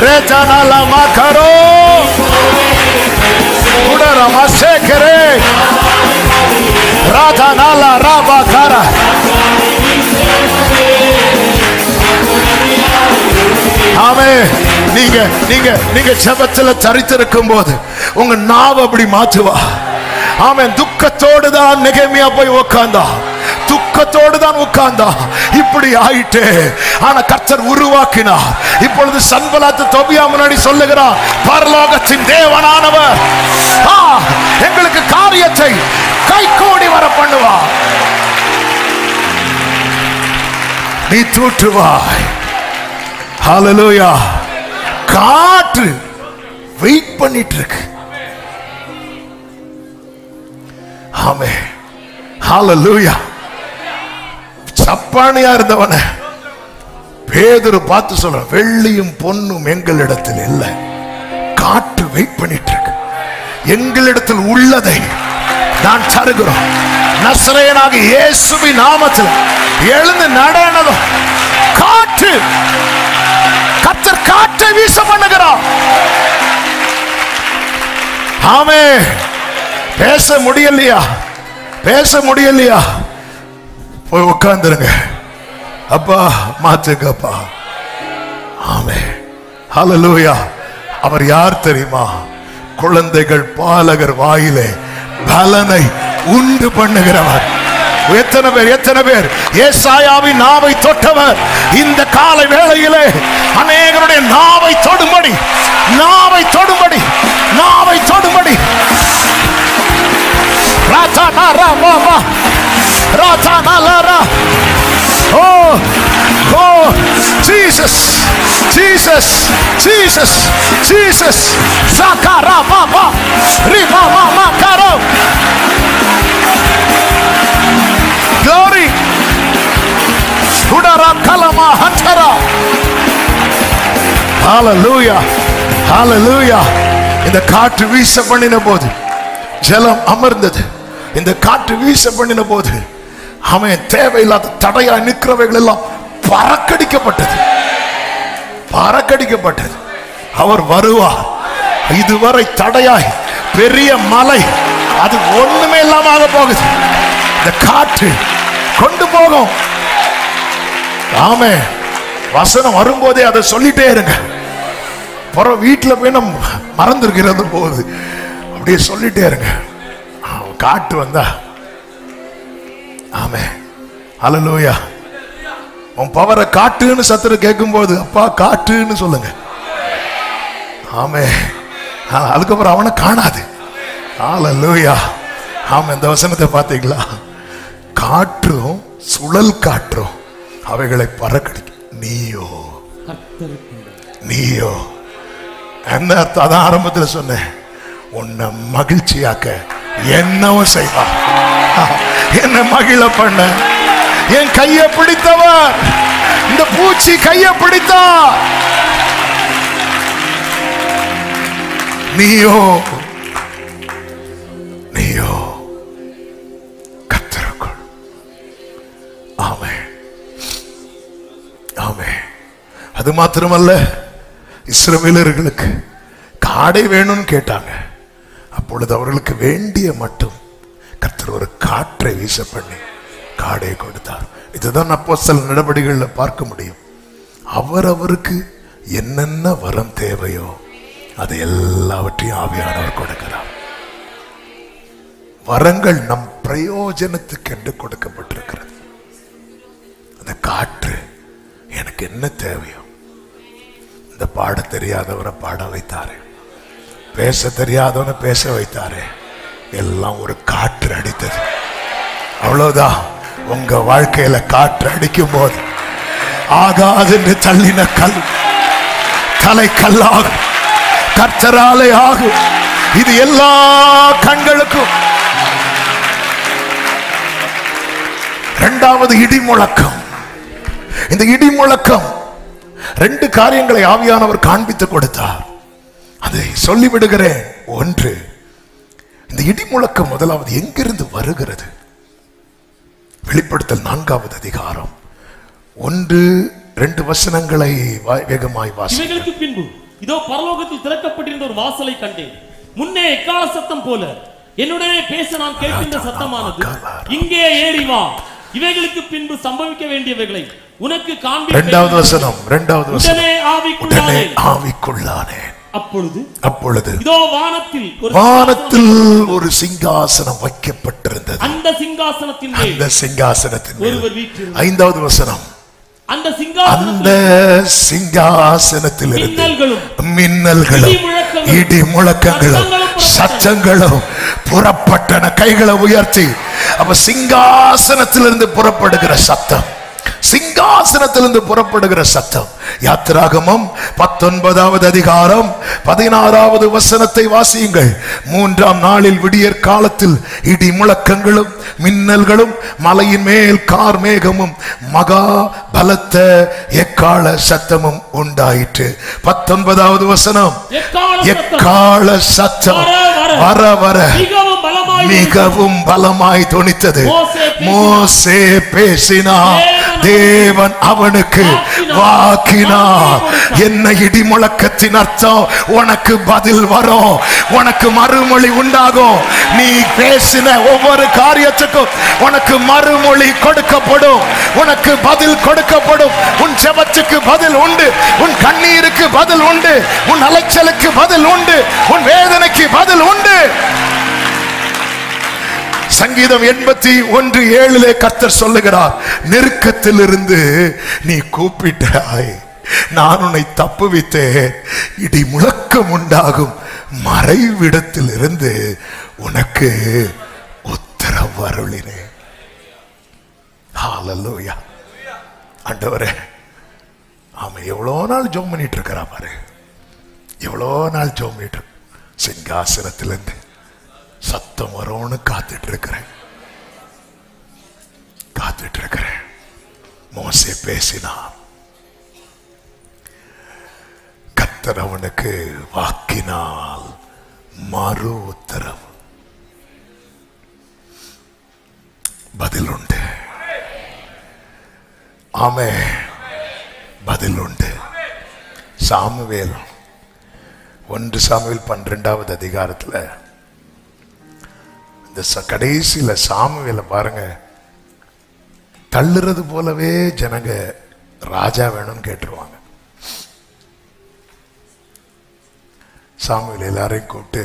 ரேஜனல மகரோ உடரம சேகரே ராஜனல ராபகர. ஆமென். நீங்க நீங்க நீங்க ஜெபத்துல தரித்திருக்கும் போது உங்க நாவ அப்படி மாற்றுவா. ஆமென். துக்கத்தோடு தான் நெகேமியா போய் உட்கார்ந்தா, துக்கத்தோடு தான் உட்கார்ந்தா. இப்படி ஆயிட்டு ஆனா கர்த்தர் உருவாக்கினார். இப்பொழுது சன்பலாத் தொபியா முன்னாடி சொல்லுகிறார், பரலோகத்தின் தேவனானவர் எங்களுக்கு காரியத்தை கைகூடி வர பண்ணுவார். நீ தூற்றுவாய். ஹல்லேலூயா. காற்று வெயிட் பண்ணிட்டு இருக்கு. ஆமென். ஹல்லேலூயா. சப்பானியா இருந்தவன பேதுரு பார்த்து சொல்ற, வெள்ளியும் பொன்னும் எங்களிடத்தில் இல்லை, காற்று வெயிட் பண்ணிட்டு இருக்கு. எங்களிடத்தில் உள்ளதை நான் தருகிறோம். நசரேயனாகிய இயேசுவின் நாமத்தில் எழுந்து நடனதும் காற்று, கர்த்தர் காற்றை வீச பண்ணுகிறார். ஆமென். பேச முடியலையா? பேச முடியலையா? போய் உட்கார்ந்துருங்க. அப்பா மாத்துங்கப்பா. ஆமென். ஹல்லேலூயா. அவர் யார் தெரியுமா? குழந்தைகள் பாலகர் வாயிலே பலனை உண்டு பண்ணுகிறவர். எத்தனை பேர் எத்தனை பேர் ஏசாயாவின் நாவை தொட்டவர் இந்த காலை வேளையிலே அநேகருடைய நாவை தொடும்படி, நாவை தொடும்படி, நாவை தொடும்படி. ராதானா ராமா ராதானா லாரா. ஓ ஓ ஜீசஸ் ஜீசஸ் ஜீசஸ் ஜீசஸ். சாகாரா பாபா ரிமா மாமா காரோ. glory udara kalama hantara. hallelujah hallelujah. இந்த காற்று வீச பண்ணின போது ஜலம் அமர்ந்தது. இந்த காற்று வீச பண்ணின போது அவன் தேவையில்லாத தடையா நிற்கிறவைகள் எல்லாம் பறக்கடிக்கப்பட்டது, பறக்கடிக்கப்பட்டது. அவர் வருவார். இதுவரை தடையாய் பெரிய மலை அது ஒண்ணுமே இல்லாம ஆக போகுது. இந்த காற்று கொண்டு போகும். ஆமென். வசனம் வரும்போதே அதை சொல்லிட்டே இருங்க. புறம் வீட்டில் போய் நம்ம மறந்துருக்கிறது போகுது. அப்படியே சொல்லிட்டே இருங்க. காற்று வந்தா ஆமென். ஹல்லேலூயா. உன் பவரை காட்டுன்னு சத்துரு கேட்கும் போது அப்பா காட்டுன்னு சொல்லுங்க. ஆமென். அதுக்கப்புறம் அவனை காணாது. ஹல்லேலூயா. ஆமென். இந்த வசனத்தை பார்த்தீங்களா? காற்றும் சுழல் காற்றும் அவைகளை பறக்கடிக்கும். நீயோ நீயோ என்ன அர்த்தம்? அதான் ஆரம்பத்தில் சொன்னேன், உன்னை மகிழ்ச்சியாக்க என்னவும் செய்வா. என்ன மகிழ பண்ண என் கையை பிடித்தவர், இந்த பூச்சி கையை பிடித்தா, நீயோ கர்த்தருக்குள். ஆமென், ஆமென். அது மாத்திரமல்ல, இஸ்ரவேலர்களுக்கு காடை வேணும்னு கேட்டாங்க. அப்பொழுது அவர்களுக்கு வேண்டிய மட்டும் கர்த்தர் ஒரு காற்றை வீச பண்ணி காடை கொடுத்தார். இதுதான் அப்போஸ்தலர் நடவடிக்கைகளில் பார்க்க முடியும். அவருக்கு என்னென்ன வரம் தேவையோ அது எல்லாவற்றையும் ஆவியானவர் கொடுக்கிறார். வரங்கள் நம் பிரயோஜனத்துக்கு என்று கொடுக்கப்பட்டிருக்கிறது. அந்த காற்று எனக்கு என்ன தேவையோ, இந்த பாட தெரியாதவரை பாட வைத்தாரு, பேச தெரியாதவனை பேச வைத்தாரு, எல்லாம் ஒரு காற்று அடித்தது. அவ்வளவுதான். உங்க வாழ்க்கையில காற்று அடிக்கும் போது ஆகாது என்று தள்ளின கல் தலை கல்லாகும், கர்த்தராலே ஆகும். இது எல்லா கண்களுக்கும். இரண்டாவது இடி முழக்கம். இந்த இடி முழக்கம் ரெண்டு காரியங்களை ஆவியானவர் காண்பித்து கொடுத்தார். அதை சொல்லிவிடுகிறேன். ஒன்று, இந்த இடி முழக்கம் முதலாவது எங்கிருந்து வருகிறது? வெளிப்படுத்தல் 4வது அதிகாரம் 1-2 வசனங்களை வேகமாய் வாசி. இவைகளுக்கு பின்பு இதோ பரலோகத்தில் திறக்கப்பட்டிருந்த ஒரு வாசலை கண்டேன். முன்னே எக்கால சத்தம் போல என்னுடனே பேச நான் கேட்கின்ற சத்தமானது, இங்கே ஏறி வா, இவைகளுக்கு பின்பு சம்பவிக்க வேண்டியவைகளை உனக்கு காண்பிப்பேன். இரண்டாவது வசனம் உடனே ஆவிக்குள்ளானேன். அப்பொழுது இதோ வானத்தில் ஒரு சிங்காசனம் வைக்கப்பட்டிருந்தது. அந்த சிங்காசனத்தின் மேல் ஒருவர் வீற்றிருந்தார். 5வது வசனம், அந்த சிங்காசனத்தில் மின்னல்களும் இடி முழக்கங்களும் சத்தங்களும் புறப்பட்டன. கைகளை உயர்த்தி. அப்ப சிங்காசனத்திலிருந்து புறப்படுகிற சத்தம், சிங்காசனத்திலிருந்து புறப்படுகிற சத்தம். யாத்திராகமம் 19வது அதிகாரம் 16வது வசனத்தை வாசியுங்கள். 3ஆம் நாளில் விடியற் காலத்தில் இடி முழக்கங்களும் மின்னல்களும் மலையின் மேல் கார் மேகமும் மகா பலத்த எக்கால சத்தமும் உண்டாயிற்று. 19வது வசனம், எக்கால சத்தம் வர வர மிகவும் பலமாய் தொனித்தது. மோசே பேசினார், தேவன் அவனுக்கு வாக்கினார். என்ன இடி முழக்கத்தின் அர்த்தம்? உனக்கு பதில் வரும், உனக்கு மறுமொழி உண்டாகும். நீ பேசின ஒவ்வொரு காரியத்துக்கும் உனக்கு மறுமொழி கொடுக்கப்படும், உனக்கு பதில் கொடுக்கப்படும். உன் ஜெபத்துக்கு பதில் உண்டு, உன் கண்ணீருக்கு பதில் உண்டு, உன் அலைச்சலுக்கு பதில் உண்டு, உன் வேதனைக்கு பதில் உண்டு. சங்கீதம் 81:7 கர்த்தர் சொல்லுகிறார், நெருக்கத்தில் இருந்து நீ கூப்பிட்டாய், நான் உன்னை தப்புவித்தேன். இடி முழக்கம் உண்டாகும் மறைவிடத்தில் இருந்து உனக்கு உத்தரவு அருளினேன். ஹல்லேலூயா. ஆண்டவரே, ஆமா, எவ்வளோ நாள் ஜெபம் பண்ணிட்டு இருக்கிறா பாரு, எவ்வளோ நாள் ஜெபம் பண்ணிட்டு. சிங்காசனத்திலிருந்து சத்தம் வரும்னு காத்துட்டு இருக்கிறேன். மோசே பேசினான், கர்த்தர் அவனுக்கு வாக்கினால் மறு உத்தரவு. பதில் உண்டு. ஆமே, பதில் உண்டு. சாமுவேல் 1 சாமுவேல் 12வது அதிகாரத்துல இந்த கடைசியில சாமுவேல பாருங்க, தள்ளுறது போலவே ஜனங்க ராஜா வேணும்னு கேட்டுருவாங்க. சாமுவேல் எல்லாரையும் கூப்பிட்டு,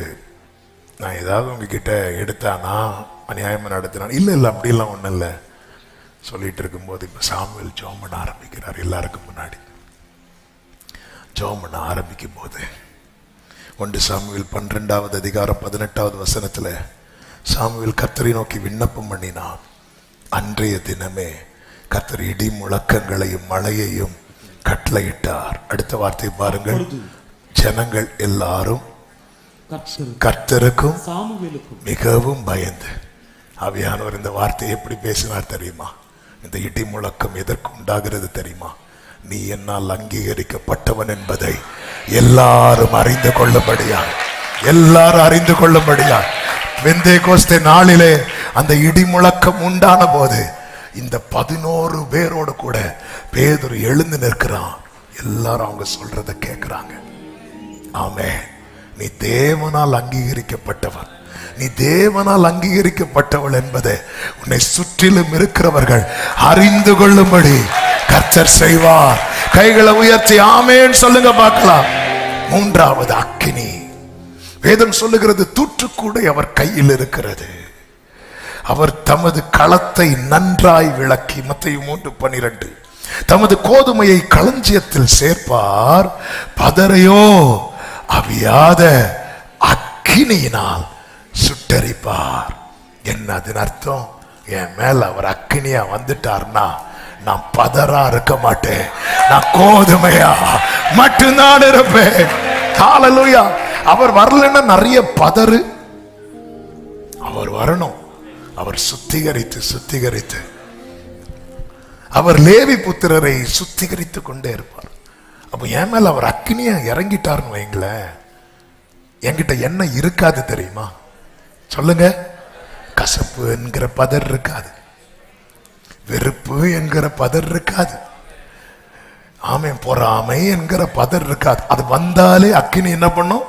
நான் ஏதாவது உங்ககிட்ட எடுத்தானா, அநியாயமா நடத்தினான்? இல்ல இல்ல, அப்படிலாம் ஒண்ணும் இல்லை சொல்லிட்டு இருக்கும்போது இப்ப சாமுவேல் ஜெபம் பண்ண ஆரம்பிக்கிறார். எல்லாருக்கும் முன்னாடி ஜெபம் பண்ண ஆரம்பிக்கும் போது 1 சாமுவேல் 12வது அதிகாரம் 18வது வசனத்துல சாமுவேல் கர்த்தரை நோக்கி விண்ணப்பம் பண்ணினான். அன்றைய தினமே கர்த்தர் இடி முழக்கங்களையும் மழையையும் கட்டளையிட்டார். அடுத்த வார்த்தை பாருங்கள், ஜனங்கள் எல்லாரும் கர்த்தருக்கும் கர்த்தருக்கும் சாமுவேலுக்கும் மிகவும் பயந்து. ஆவியானவர் இந்த வார்த்தையை எப்படி பேசினார் தெரியுமா? இந்த இடி முழக்கம் எதற்கு உண்டாகிறது தெரியுமா? நீ என்னால் அங்கீகரிக்கப்பட்டவன் என்பதை எல்லாரும் அறிந்து கொள்ளும்படியாய், எல்லாரும் அறிந்து கொள்ளும்படியாய். பெந்தேகோஸ்தே நாளிலே அந்த இடி முழக்கம் உண்டான போது இந்த 11 பேரோடு கூட பேதுரு எழுந்து நிற்கிறான். எல்லாரும் அவங்க சொல்றத கேட்கிறாங்க. ஆமென். நீ தேவனால் அங்கீகரிக்கப்பட்டவன், நீ தேவனால் அங்கீகரிக்கப்பட்டவள் என்பதை உன்னை சுற்றிலும் இருக்கிறவர்கள் அறிந்து கொள்ளும்படி கர்த்தர் செய்வார். கைகளை உயர்த்தி ஆமென் சொல்லுங்க பார்க்கலாம். மூன்றாவது அக்கினி. வேதம் சொல்லுகிறது தூற்றுக்கூடை அவர் கையில் இருக்கிறது. அவர் தமது களத்தை நன்றாய் விளக்கி, மத்தேயு 3:12, தமது கோதுமையை களஞ்சியத்தில் சேர்ப்பார், பதரையோ அவியாத அக்கினியினால் சுட்டரிப்பார். என்ன அதன் அர்த்தம்? என் மேல அவர் அக்கினியா வந்துட்டார்னா நான் பதரா இருக்க மாட்டேன், நான் கோதுமையா மட்டும்தான் இருப்பேன். ஹல்லேலூயா. அவர் வரலன்னா நிறைய பதறு. அவர் வரணும். அவர் சுத்திகரித்து சுத்திகரித்து அவர் லேவி புத்திரரை சுத்திகரித்து கொண்டே இருப்பார். அப்ப என் மேல அவர் அக்கினியா இறங்கிட்டார்னு வைங்களேன், என்கிட்ட என்ன இருக்காது தெரியுமா? சொல்லுங்க. கசப்பு என்கிற பதர் இருக்காது, வெறுப்பு என்கிற பதர் இருக்காது, ஆமென், பொறாமை என்கிற பதர் இருக்காது. அது வந்தாலே அக்கினி என்ன பண்ணும்?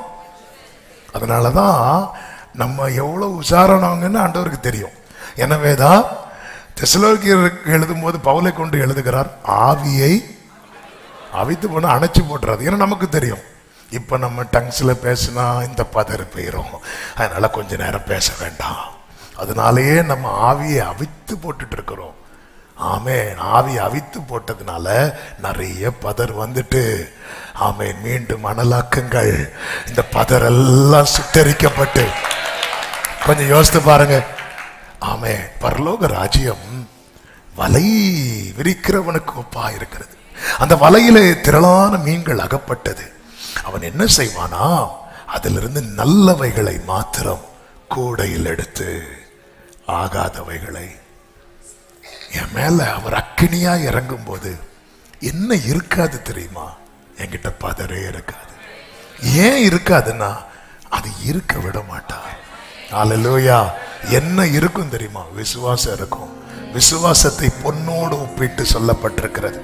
அதனாலதான் நம்ம எவ்வளவு உசாரணவங்கன்னு ஆண்டவருக்கு தெரியும். எனவேதான் தெசலோனிக்கேயருக்கு எழுதும் போது பவுலை கொண்டு எழுதுகிறார், ஆவியை அவித்து போன அணைச்சு போட்டுறாது. ஏன்னா நமக்கு தெரியும் இப்ப நம்ம டங்ஸ்ல பேசினா இந்த பதறு போயிரும், அதனால கொஞ்ச நேரம் பேச வேண்டாம். அதனாலேயே நம்ம ஆவியை அவித்து போட்டுட்டு இருக்கிறோம். ஆமென். ஆவி அவித்து போட்டதுனால நிறைய பதர் வந்துட்டு, ஆமென், மீண்டும் அனலாக்குங்கள். இந்த பதரெல்லாம் சுட்டரிக்கப்பட்டு கொஞ்சம் யோசித்து பாருங்க. ஆமென். பரலோக ராஜ்யம் வலை விரிக்கிறவனுக்கு ஒப்பா இருக்கிறது. அந்த வலையிலே திரளான மீன்கள் அகப்பட்டது. அவன் என்ன செய்வானா, அதிலிருந்து நல்லவைகளை மாத்திரம் கூடையில் எடுத்து ஆகாதவைகளை. என் மேல அவர் அக்கினியா இறங்கும் போது என்ன இருக்காது தெரியுமா? என்கிட்ட பதறே இருக்காது. ஏன் இருக்காதுன்னா அது இருக்க விட மாட்டார். ஹல்லேலூயா. என்ன இருக்கும் தெரியுமா? விசுவாசம் இருக்கும். விசுவாசத்தை பொன்னோடு ஒப்பிட்டு சொல்லப்பட்டிருக்கிறது.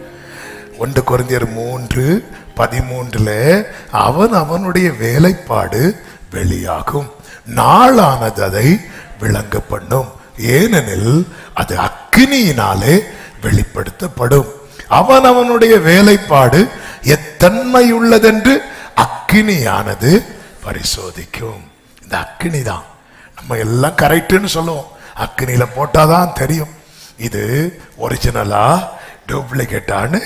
1 கொரிந்தியர் 3:13 அவன் அவனுடைய வேலைப்பாடு வெளியாகும், நாளானது அதை விளங்க பண்ணும், ஏனெனில் அது அக்கினியினாலே வெளிப்படுத்தப்படும். அவன் அவனுடைய வேலைப்பாடு எத்தன்மை உள்ளதென்று அக்கினியானது பரிசோதிக்கும். இந்த அக்கினி தான் நம்ம எல்லாம் கரெக்ட்னு சொல்லுவோம். அக்கினியில போட்டாதான் தெரியும் இது ஒரிஜினலா டூப்ளிகேட்டான்னு.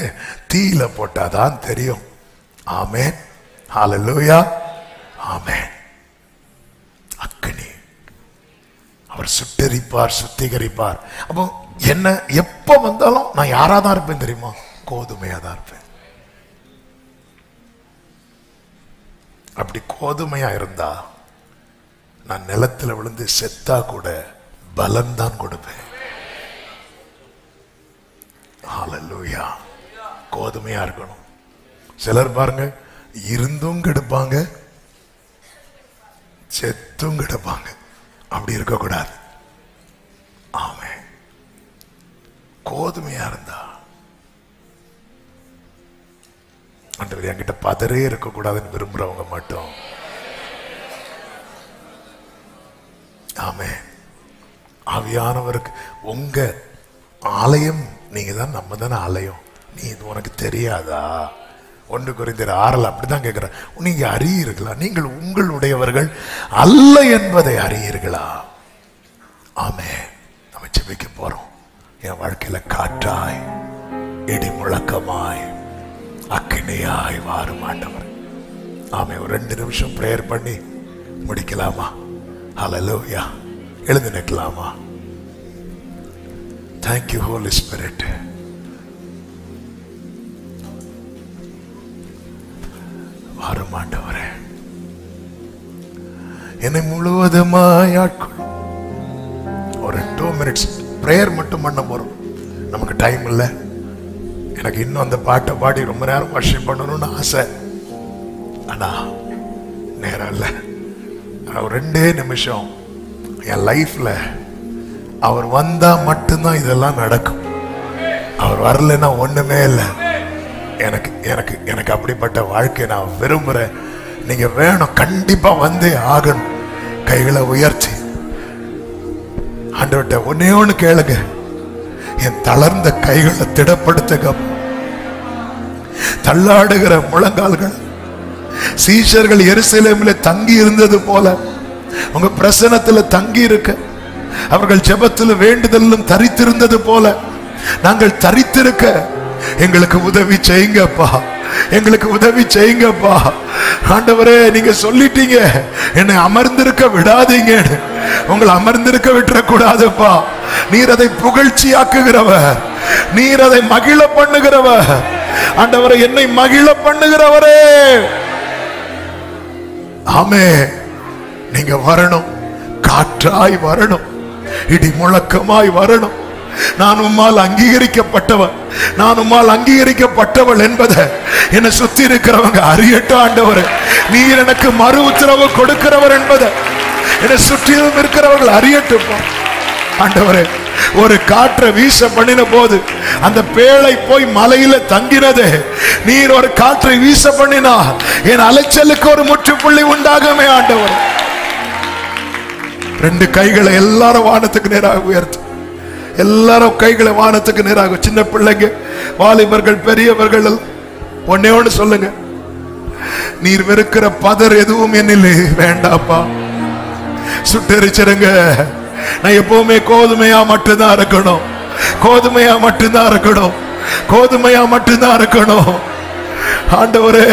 தீயில போட்டாதான் தெரியும். ஆமென். ஹல்லேலூயா. ஆமென். அக்கினி அவர் சுட்டரிப்பார், சுத்திகரிப்பார். அப்போ என்ன எப்ப வந்தாலும் நான் யாராதான் இருப்பேன் தெரியுமா? கோதுமையா தான் இருப்பேன். அப்படி கோதுமையா இருந்தா நான் நிலத்துல விழுந்து செத்தா கூட பலம் தான் கொடுப்பேன். ஹல்லேலூயா. கோதுமையா இருக்கணும். சிலர் பாருங்க, இருந்தும் கெடுப்பாங்க, செத்தும் கெடுப்பாங்க. அப்படி இருக்க கூடாது. ஆமென். கோதுமையா இருந்தா ஆண்டவர் என்கிட்ட பதறே இருக்க கூடாதுன்னு விரும்புறவங்க மட்டும். ஆமென். ஆவியானவருக்கு உங்க ஆலயம் நீங்க தான், நம்ம தானே ஆலயம். நீ இது உனக்கு தெரியாதா? 1 கொரிந்தியர் 6 அப்படிதான் கேட்கிற. நீங்க அறியீர்களா? நீங்கள் உங்களுடையவர்கள் அல்ல என்பதை அறியீர்களா? ஆமென். நம்ம ஜெபிக்க போறோம். என் வாழ்க்கையில காற்றாய், இடி முழக்கமாய், அக்கினியாய் வாரும் ஆண்டவர். ஆமென். ஒரு 2 நிமிஷம் பிரேயர் பண்ணி முடிக்கலாமா? ஹல்லேலூயா. எழுந்து நிற்கலாமா? Thank you, Holy Spirit. மாறும் ஆண்டவரே, என்னை முழுவதுமாய் ஆட்கொள்ளும். ஒரு 2 minutes பிரேயர் மட்டும் பண்ண போறோம். நமக்கு டைம் இல்லை. எனக்கு இன்னும் அந்த பாட்டை பாடி ரொம்ப நேரம் வர்ஷிப் பண்ணணும்னு ஆசை. ஆனா நேரம் இல்லை. ஒரு 2 நிமிஷம் என் லைஃப்ல அவர் வந்தா மட்டும்தான் இதெல்லாம் நடக்கும். அவர் வரலன்னா ஒண்ணுமே இல்லை. எனக்கு எனக்கு எனக்கு அப்படிப்பட்ட வாழ்க்கை நான் விரும்புறேன். நீங்க வேணும், கண்டிப்பா வந்தே ஆகணும். கைகளை உயர்த்தி ஆண்டவர்கிட்ட ஒன்னே ஒண்ணு கேளுங்க. என் தளர்ந்த கைகளை திடப்படுத்துக. தள்ளாடுகிற முழங்கால்கள் சீஷர்கள் எருசலேமிலே தங்கி இருந்தது போல உங்க பிரசன்னத்துல தங்கி இருக்க, அவர்கள் ஜெபத்தில் வேண்டுதலும் தரித்திருந்தது போல நாங்கள் தரித்திருக்க எங்களுக்கு உதவி செய்யுங்கப்பா, எங்களுக்கு உதவி செய்யுங்கப்பா. ஆண்டவரே, நீங்க சொல்லிட்டீங்க என்னை அமர்ந்திருக்க விடாதீங்க. உங்களை அமர்ந்திருக்க விட்டுறக்கூடாதுப்பா. நீர் அதை புகழ்ச்சியாக்குகிறவர், நீர் அதை மகிழ பண்ணுகிறவர். ஆண்டவரே, என்னை மகிழ பண்ணுகிறவரே. ஆமே, நீங்க வரணும், காற்றாய் வரணும், இடி முழக்கமாய் வரணும். நான் உம்மால் அங்கீகரிக்கப்பட்டவன், நான் உம்மால் அங்கீகரிக்கப்பட்டவள் என்பதை என்னை சுத்தி இருக்கிறவங்க அறியட்டும். ஆண்டவரே, நீர் எனக்கு மறு உத்தரவு கொடுக்கிறவர் என்பதை என்னை சுற்றிலும் இருக்கிறவர்கள் அறியட்டும். ஆண்டவரே, ஒரு காற்றை வீச பண்ணின போது அந்த பேழை போய் மலையில தங்கினது. நீர் ஒரு காற்றை வீச பண்ணினா என் அலைச்சலுக்கு ஒரு முற்றுப்புள்ளி உண்டாகுமே. ஆண்டவர், 2 கைகளை எல்லாரும் வானத்துக்கு நேராக உயர்த்து. எல்லாரும் கைகளை வானத்துக்கு நேராக. சின்ன பிள்ளைங்க, வாலிபர்கள், பெரியவர்கள் ஒன்னே ஒன்று சொல்லுங்க. நீர் வெறுக்கிற பதர் எதுவும் என்னிலே வேண்டாப்பா. சுட்டெரிச்சிருங்க. நான் எப்பவுமே கோதுமையா மட்டும்தான் இருக்கணும், கோதுமையா மட்டும்தான் இருக்கணும், கோதுமையா மட்டும்தான் இருக்கணும். ஆண்டவரே,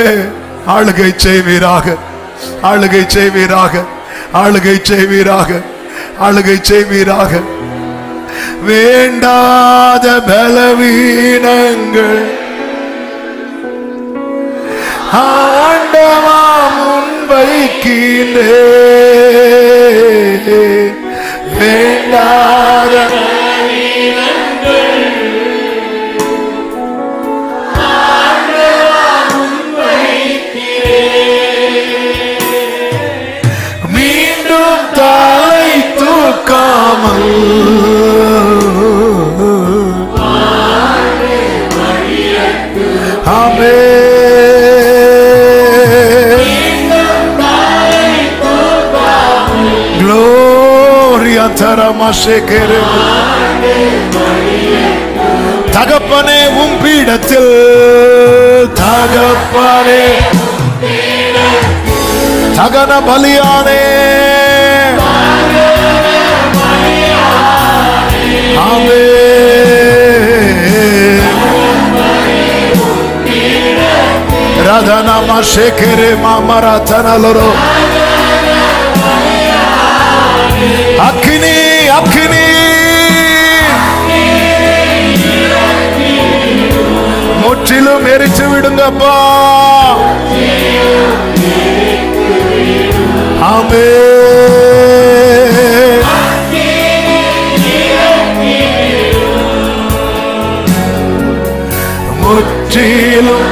ஆளுகை செய்வீராக, ஆளுகை செய்வீராக, ஆளுகை செய்வீராக, ஆளுகை செய்வீராக. வேண்டாத பலவீனங்கள் ஆண்டவா முன்வைக்கின்றே. வேண்டாத பலவீனங்கள் ஆண்டவா முன்வைக்கின்றே. மீண்டும் தலை தூக்காமல் தகப்பனே, உம் பீடத்தில், தகப்பனே, தகன பலியானே. ஆமே, ரதனமா ஷேகரே மாமராதனலரோ. அக்கினி, அக்கினி முற்றிலும் எரிச்சு விடுங்கப்பா. ஆமே, முற்றிலும்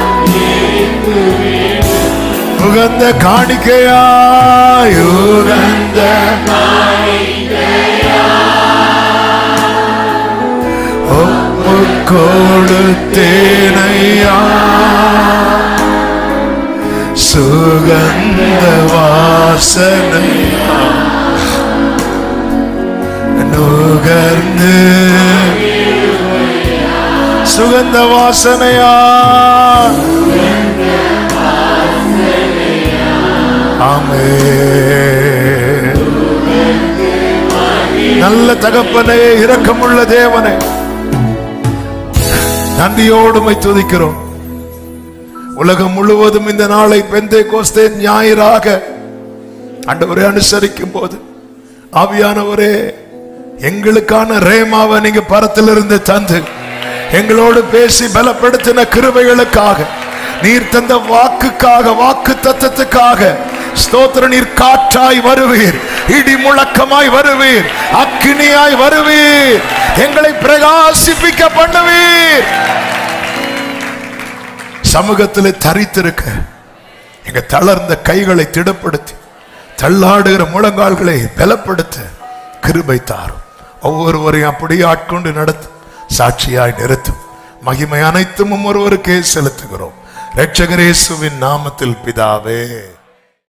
உகந்த காணிக்கையாய், உகந்த ஒப்பு கொடுத்தேனையா. சுகந்த வாசனையா நுகர்ந்து, சுகந்த வாசனையா. ஆமே, நல்ல தகப்பனே, இரக்கமுள்ள தேவனே, நன்றியோடு உம்மை துதிக்கிறோம். உலகம் முழுவதும் இந்த நாளை பெந்தேகோஸ்தே ஞாயிறாக ஆண்டவரே அனுசரிக்கும் போது, ஆவியானவரே, எங்களுக்கான ரேமாவை நீங்க பரத்திலிருந்து தந்து எங்களோடு பேசி பலப்படுத்தின கிருபைகளுக்காக நீர் தந்த வாக்குக்காக, வாக்கு தத்தத்துக்காக ஸ்தோத்திர. நீர் காற்றாய் வருவீர், இடி முழக்கமாய் வருவீர், அக்கினியாய் வருவீர், எங்களை பிரகாசிப்பிக்க பண்ணுவீர். சமூகத்திலே தரித்திருக்க எங்க தளர்ந்த கைகளை திடப்படுத்தி தள்ளாடுகிற முழங்கால்களை பலப்படுத்த கிருபை தாரும். ஒவ்வொருவரையும் அப்படியே ஆட்கொண்டு நடத்தும், சாட்சியாய் நிறுத்தும். மகிமை அனைத்தும் ஒருவருக்கே செலுத்துகிறோம். இரட்சகர் இயேசுவின் நாமத்தில் பிதாவே.